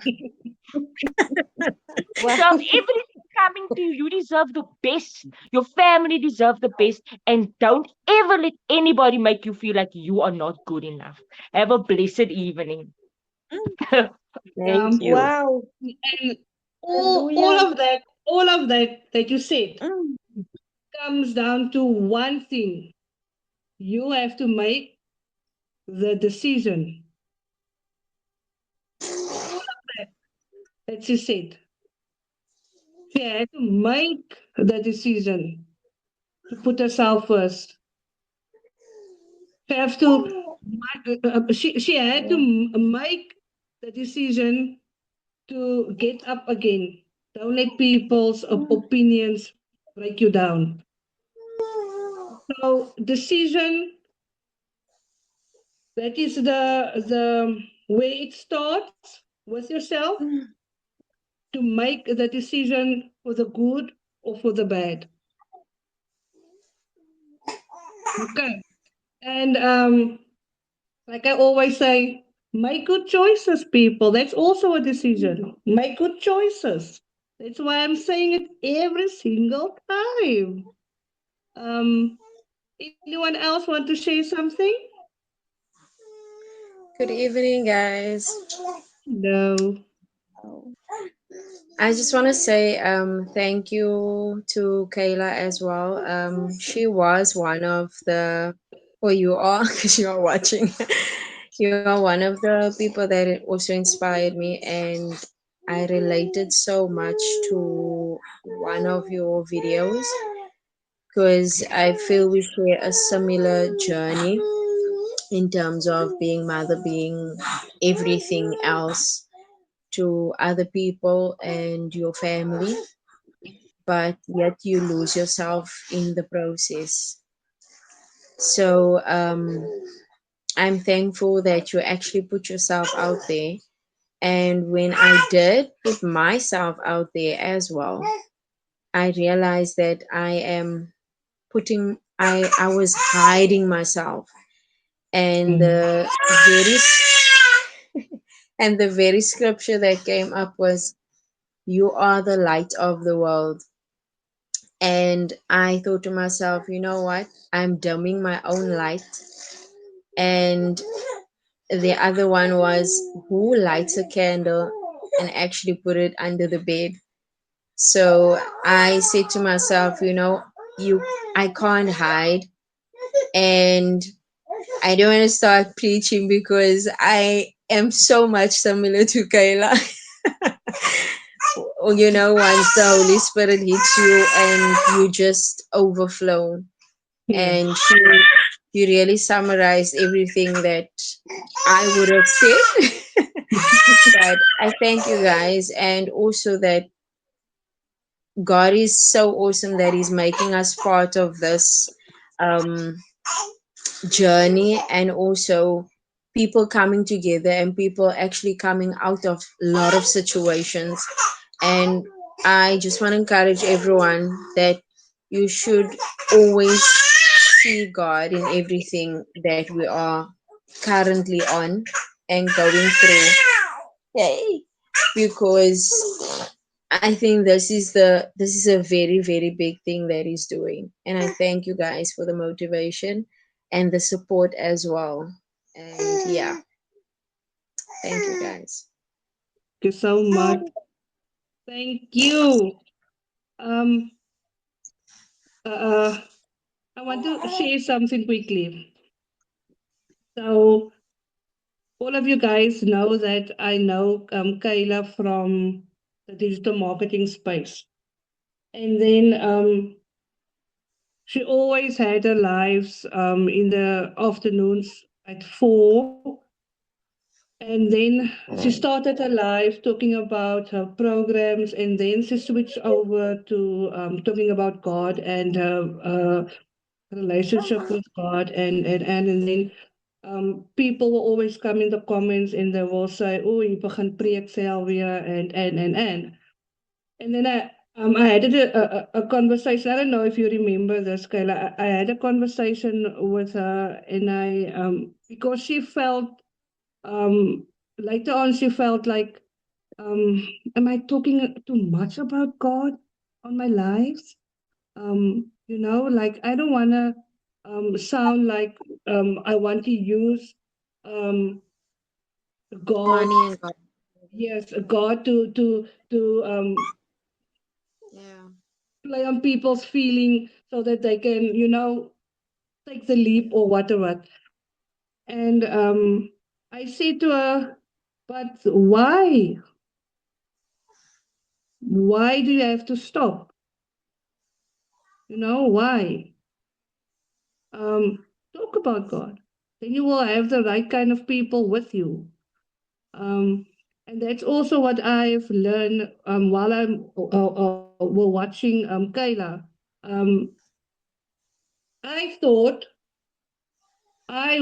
You Wow. deserve everything coming to you. You deserve the best. Your family deserve the best. And don't ever let anybody make you feel like you are not good enough. Have a blessed evening. Thank you. Wow. And all Hallelujah. of that you said Mm. comes down to one thing. You have to make the decision. All of that you said. She had to make the decision to put herself first. She have to. She had to make the decision to get up again. Don't let people's opinions break you down. So decision, that is the way it starts with yourself Mm. to make the decision for the good or for the bad. Okay. And like I always say, make good choices, people. That's also a decision. Make good choices. That's why I'm saying it every single time. Um, Anyone else want to share something? Good evening, guys. No. Oh. I just want to say thank you to Kayla as well. She was one of the, or you are, because you are watching. You are one of the people that also inspired me, and I related so much to one of your videos because I feel we share a similar journey in terms of being mother, being everything else to other people and your family, but yet you lose yourself in the process. So I'm thankful that you actually put yourself out there. And when I did put myself out there as well, I realized that I was hiding myself. And the very and the very scripture that came up was, "You are the light of the world." And I thought to myself, you know what? I'm dimming my own light. And the other one was, who lights a candle and actually put it under the bed? So I said to myself, I can't hide. And I don't want to start preaching because I am so much similar to Kayla. Once the Holy Spirit hits you and you just overflow. And you really summarized everything that I would have said. But I thank you guys, and also that God is so awesome that He's making us part of this um, journey, and also people coming together and people actually coming out of a lot of situations. And I just want to encourage everyone that you should always see God in everything that we are currently on and going through. Yay! Because I think this is a very, very big thing that he's doing. And I thank you guys for the motivation and the support as well. And yeah, thank you guys. Thank you so much. Thank you. Um, uh, I want to share something quickly. So, all of you guys know that I know Kayla from the digital marketing space. And then she always had her lives in the afternoons at 4. And then she started her life talking about her programs, and then she switched over to talking about God and her relationship with God. And then people will always come in the comments and they will say, oh, you begin preek Sylvia, and. And then I had a conversation. I don't know if you remember this, Kayla. I had a conversation with her, and because she felt, later on, she felt like, am I talking too much about God on my lives? Like I don't want to sound like I want to use um, God, Money and God. yes, God to Yeah. play on people's feeling so that they can, take the leap or whatever. And I say to her, but why? Why do you have to stop? Why? Talk about God. Then you will have the right kind of people with you. Um, and that's also what I've learned while we're watching Kayla. Um, I thought I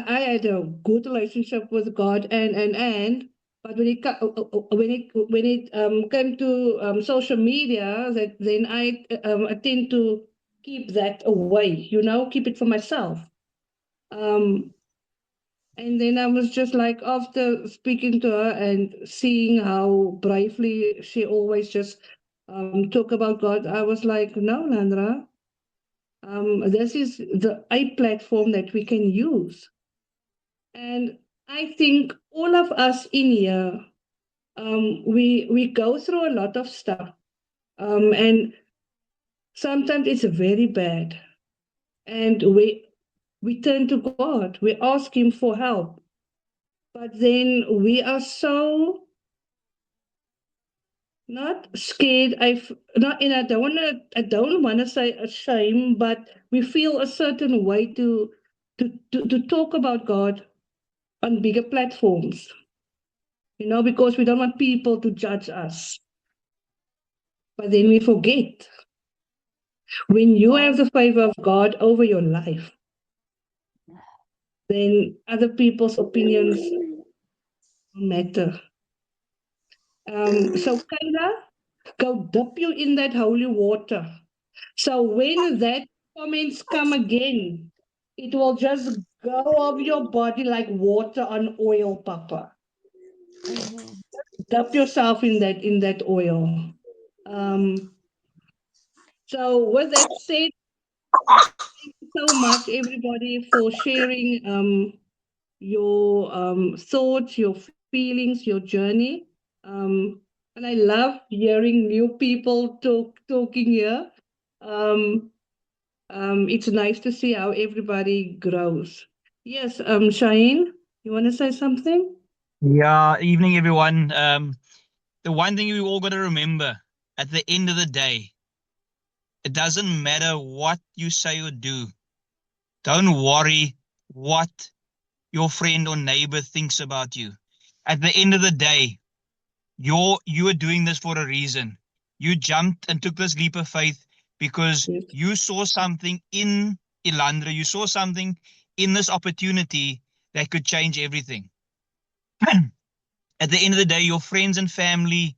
had a good relationship with God, and but when it came to social media, that then I tend to keep that away, keep it for myself. Um, and then I was just like, after speaking to her and seeing how bravely she always just talk about God, I was like, no, Landra, this is a platform that we can use. And I think all of us in here, we go through a lot of stuff, and sometimes it's very bad, and we turn to God, we ask Him for help, but then we are so not scared. Not, and I don't want to say ashamed, but we feel a certain way to talk about God on bigger platforms, because we don't want people to judge us. But then we forget, when you have the favor of God over your life, then other people's opinions don't matter. So Kayla, go dip you in that holy water. So when that comments come again, it will just go off your body like water on oil, Papa. Mm-hmm. Dip yourself in that oil. Um, so with that said, thank you so much everybody for sharing your thoughts, your feelings, your journey. And I love hearing new people talking here. Um, it's nice to see how everybody grows. Yes, Shaheen, you want to say something? Yeah, evening everyone. The one thing we all got to remember at the end of the day, it doesn't matter what you say or do. Don't worry what your friend or neighbor thinks about you. At the end of the day, you are doing this for a reason. You jumped and took this leap of faith because Yes. you saw something in Ilandra, you saw something in this opportunity that could change everything. At the end of the day, your friends and family,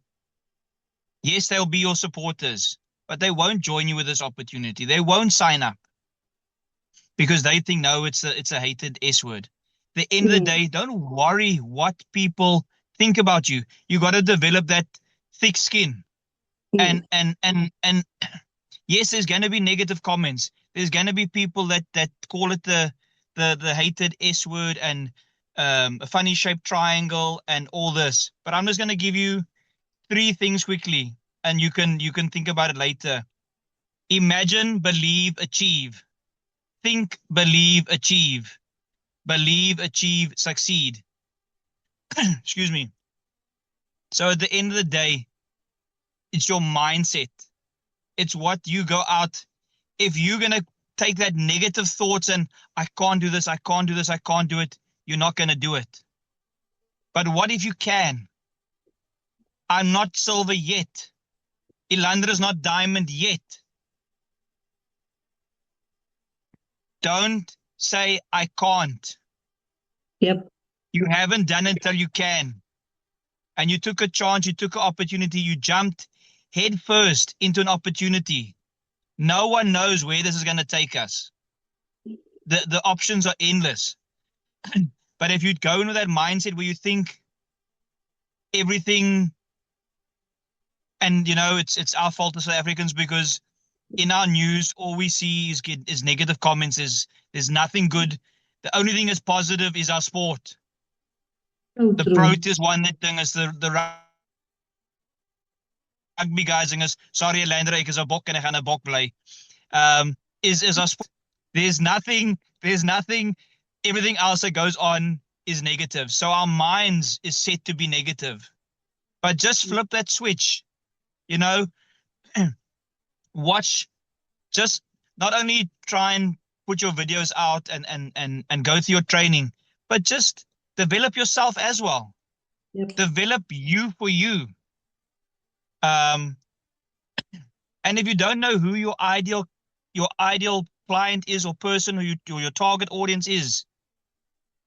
yes, they'll be your supporters, but they won't join you with this opportunity. They won't sign up because they think, no, it's a hated S word. At the end of the day, don't worry what people think about you. You got to develop that thick skin. And yes, there's going to be negative comments. There's going to be people that call it the hated S word and a funny shaped triangle and all this. But I'm just going to give you three things quickly, and you can think about it later. Imagine, believe, achieve. Think, believe, achieve. Believe, achieve, succeed. Excuse me. So at the end of the day, it's your mindset. It's what you go out. If you're gonna take that negative thoughts and I can't do this, I can't do this, I can't do it, you're not gonna do it. But what if you can? I'm not silver yet. Ilandra is not diamond yet. Don't say I can't. Yep. You haven't done it until you can. And you took a chance, you took an opportunity, you jumped head first into an opportunity. No one knows where this is going to take us. The options are endless. But if you go in with that mindset where you think everything, and it's our fault as South Africans because in our news all we see is negative comments. There's nothing good. The only thing that's positive is our sport. So The true. Proteas won that thing. Is the rugby guys sing us sorry Landra ek is 'n bok en ek gaan 'n bok bly. Is our sport. There's nothing. Everything else that goes on is negative. So our minds is set to be negative. But just flip that switch. You know, watch. Just not only try and put your videos out and go through your training, but just develop yourself as well. Yep. Develop you for you. And if you don't know who your ideal client is or person or your target audience is,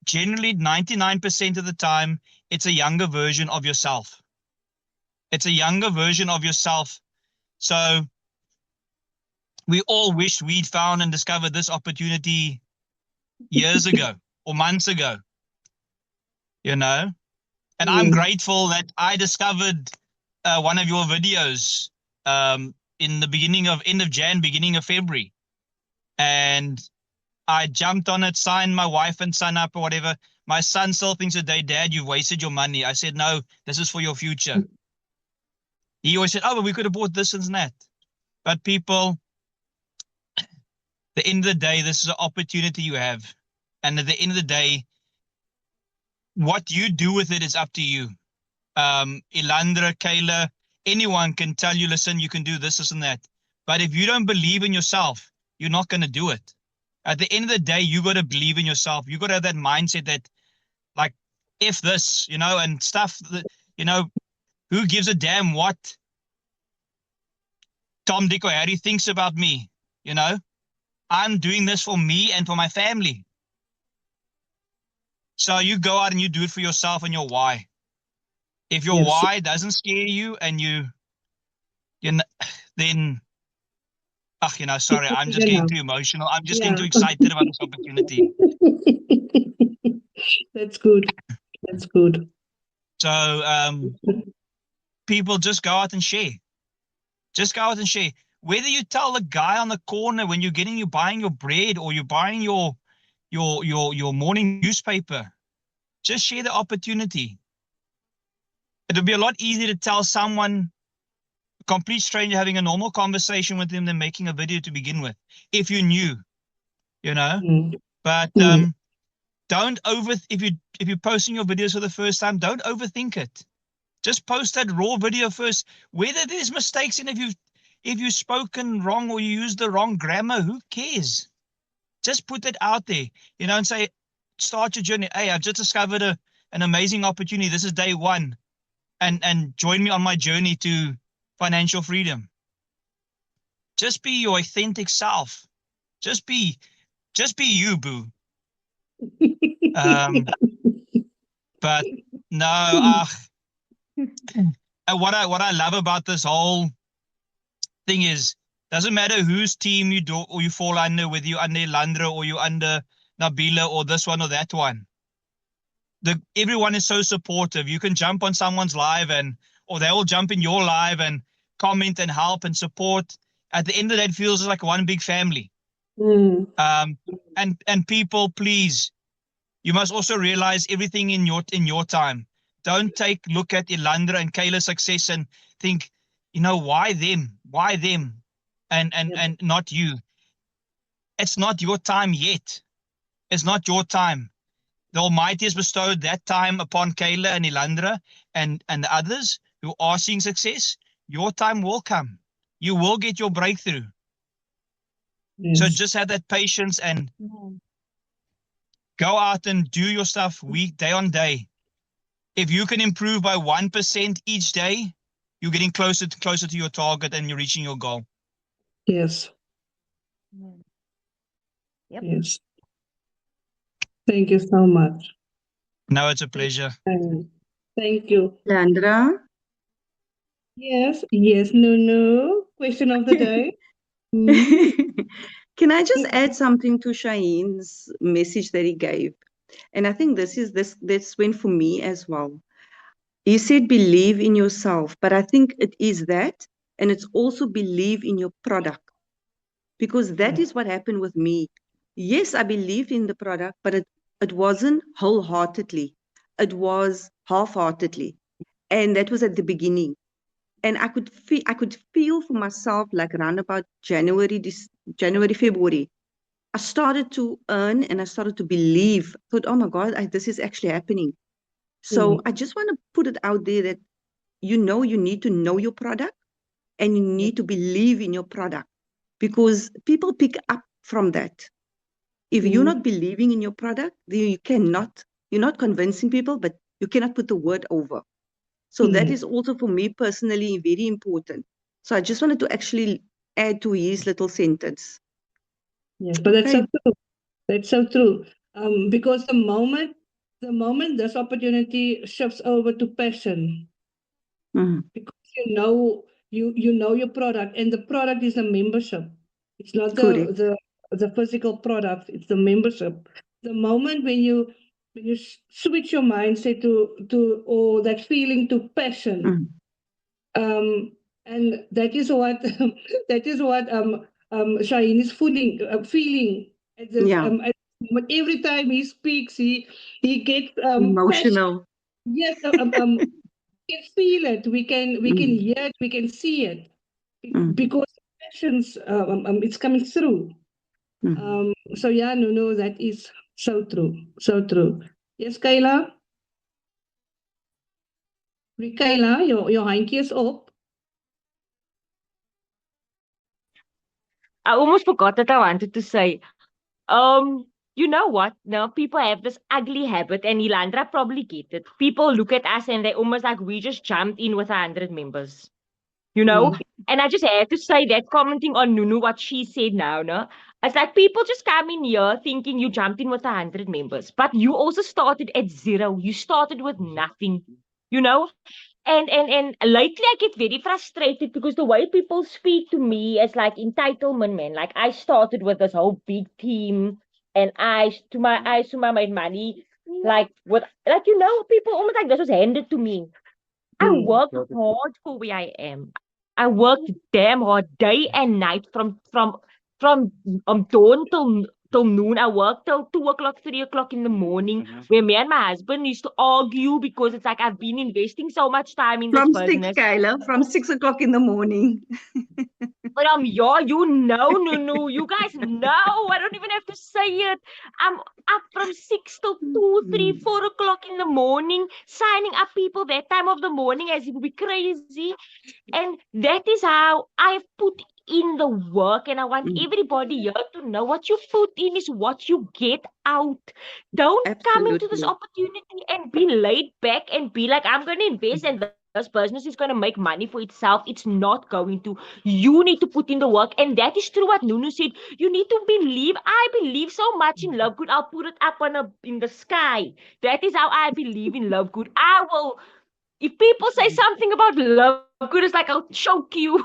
generally 99% of the time, it's a younger version of yourself. It's a younger version of yourself. So we all wish we'd found and discovered this opportunity years ago or months ago, And I'm grateful that I discovered one of your videos in the end of Jan, beginning of February. And I jumped on it, signed my wife and son up or whatever. My son still thinks today, Dad, you've wasted your money. I said, no, this is for your future. He always said, oh, but we could have bought this and that. But people, at the end of the day, this is an opportunity you have. And at the end of the day, what you do with it is up to you. Ilandra, Kayla, anyone can tell you, listen, you can do this and that. But if you don't believe in yourself, you're not going to do it. At the end of the day, you got to believe in yourself. You got to have that mindset that, like, if this, and stuff that, who gives a damn what Tom, Dick, or Harry thinks about me? I'm doing this for me and for my family. So you go out and you do it for yourself and your why. If your Yes. why doesn't scare you and then, sorry, I'm just getting too emotional. I'm just getting too excited about this opportunity. That's good. That's good. So people just go out and share. Just go out and share. Whether you tell the guy on the corner when you're buying your bread or you're buying your morning newspaper, just share the opportunity. It'll be a lot easier to tell someone, a complete stranger, having a normal conversation with them than making a video to begin with, if you knew, But don't if you're posting your videos for the first time, don't overthink it. Just post that raw video first. Whether there's mistakes and if you've spoken wrong or you use the wrong grammar, who cares? Just put it out there, and say, start your journey. Hey, I've just discovered an amazing opportunity. This is day one. And join me on my journey to financial freedom. Just be your authentic self. Just be you, boo. But no, what I love about this whole thing is, doesn't matter whose team you do or you fall under, whether you're under Landra or you're under Nabila or this one or that one. Everyone is so supportive. You can jump on someone's live or they will jump in your live and comment and help and support. At the end of that, it feels like one big family. And people, please, you must also realize everything in your time. Don't look at Ilandra and Kayla's success and think, why them? Why them? And not you. It's not your time yet. It's not your time. The Almighty has bestowed that time upon Kayla and Ilandra and the others who are seeing success. Your time will come. You will get your breakthrough. Yes. So just have that patience and go out and do your stuff day on day. If you can improve by 1% each day, you're getting closer to your target and you're reaching your goal. Yes. Yep. Yes. Thank you so much. No, it's a pleasure. Thank you. Landra? Yes. No. Question of the day. Can I just add something to Shaheen's message that he gave? And I think this went for me as well. He said, believe in yourself, but I think it is that, and it's also believe in your product, because that is what happened with me. Yes, I believed in the product, but it wasn't wholeheartedly. It was half-heartedly. And that was at the beginning. And I could feel for myself, like around about January, February, I started to earn and I started to believe. I thought, oh my God, this is actually happening. So I just want to put it out there that you need to know your product and you need to believe in your product, because people pick up from that. If you're not believing in your product, then you're not convincing people, but you cannot put the word over. So that is also for me personally very important. So I just wanted to actually add to his little sentence. Yes, but that's so true. That's so true. Because the moment this opportunity shifts over to passion, because you know your product, and the product is a membership. It's not the physical product, it's the membership. The moment when you switch your mindset to or that feeling to passion, and that is what Shaheen is feeling at this but every time he speaks, he gets emotional. Passion. Yes, we can feel it. We can hear it. We can see it because passions it's coming through. So yeah, no, that is so true, so true. Yes, Kayla. Kayla, your handjie is op. I almost forgot that I wanted to say. You know what? Now people have this ugly habit, and Ilandra probably get it. People look at us and they almost like we just jumped in with 100 members. And I just had to say that, commenting on Nunu, what she said now, no? It's like people just come in here thinking you jumped in with 100 members, but you also started at zero. You started with nothing, you know? And lately I get very frustrated because the way people speak to me as like entitlement, man. Like I started with this whole big team, and I made money. Like with like people almost like this was handed to me. I worked hard for where I am. I worked damn hard day and night from dawn till noon. I worked till 2 o'clock, 3 o'clock in the morning, where me and my husband used to argue because it's like I've been investing so much time in this From 6, business. Kayla, from 6 o'clock in the morning. But yeah, Nunu. You guys know. I don't even have to say it. I'm up from 6 till 2, 3, 4 o'clock in the morning, signing up people that time of the morning as it would be crazy. And that is how I've put in the work. And I want everybody here to know what you put in is what you get out. Don't come into this Absolutely. opportunity and be laid back and be like, I'm going to invest and this business is going to make money for itself. It's not going to. You need to put in the work. And that is true what Nunu said. You need to believe. I believe so much in love good. I'll put it up in the sky. That is how I believe in love good. I will. If people say something about love good, it's like I'll choke you.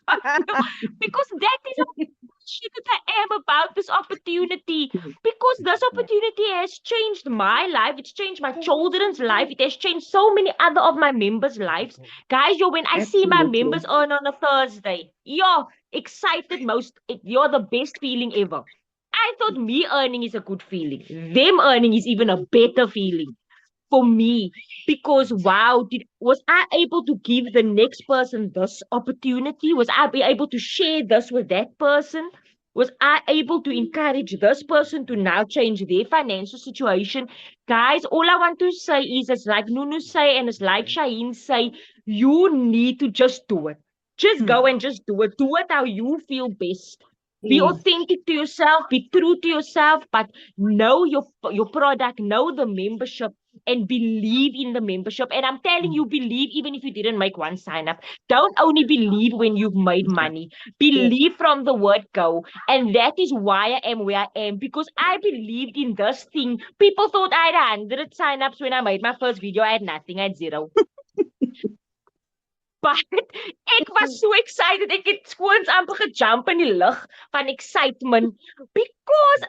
Because that is how passionate I am about this opportunity. Because this opportunity has changed my life, it's changed my children's life, it has changed so many other of my members' lives. Guys, when I see my Absolutely. members earn on a Thursday, you're excited you're the best feeling ever. I thought me earning is a good feeling. Them earning is even a better feeling for me, because wow, was I able to give the next person this opportunity? Was I be able to share this with that person? Was I able to encourage this person to now change their financial situation? Guys, all I want to say is, it's like Nunu say and it's like Shaheen say, you need to just do it. Just go and just do it. Do it how you feel best. Be authentic to yourself, be true to yourself, but know your product, know the membership, and believe in the membership. And I'm telling you, believe even if you didn't make one sign up. Don't only believe when you've made money. Believe from the word go. And that is why I am where I am, because I believed in this thing. People thought I had 100 sign-ups when I made my first video. I had nothing, I had zero. But ek was so excited. Ek het skoons amper gejump in die lug van excitement because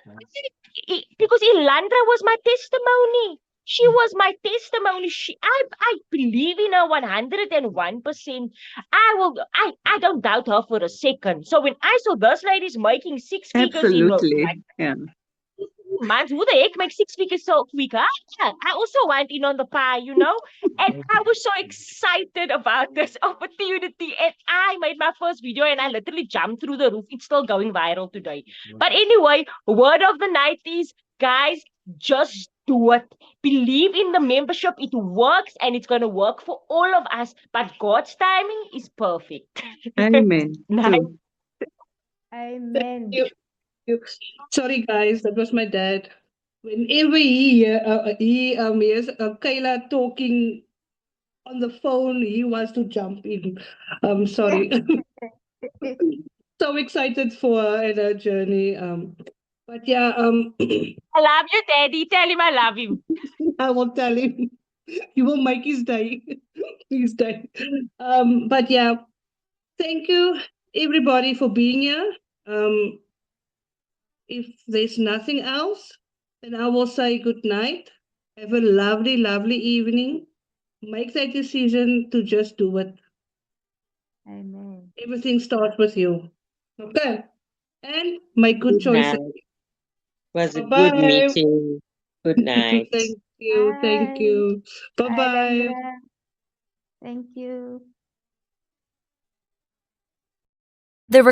Ilandra was my testimony. She was my testimony. I believe in her 101%. I don't doubt her for a second. So when I saw this lady's making 6 figures in Absolutely. like Yeah. months, who the heck makes 6 figures so quick? Huh? I also went in on the pie, and I was so excited about this opportunity. And I made my first video and I literally jumped through the roof. It's still going viral today. But anyway, word of the night is, guys, just do it. Believe in the membership. It works and it's going to work for all of us. But God's timing is perfect. Amen. Nice. True. Amen. Sorry, guys, that was my dad. Whenever he hears Kayla talking on the phone, he wants to jump in. Sorry. So excited for her and her journey. But yeah, I love you, Daddy. Tell him I love him. I will tell him. You will make his day. His day. But yeah, thank you everybody for being here. If there's nothing else, then I will say good night. Have a lovely, lovely evening. Make that decision to just do it. Amen. Everything starts with you. Okay? And make good choices. Was a good Bye-bye. meeting. Good night. Thank you. Thank Bye. you. Bye, Bye-bye. Landra. Thank you.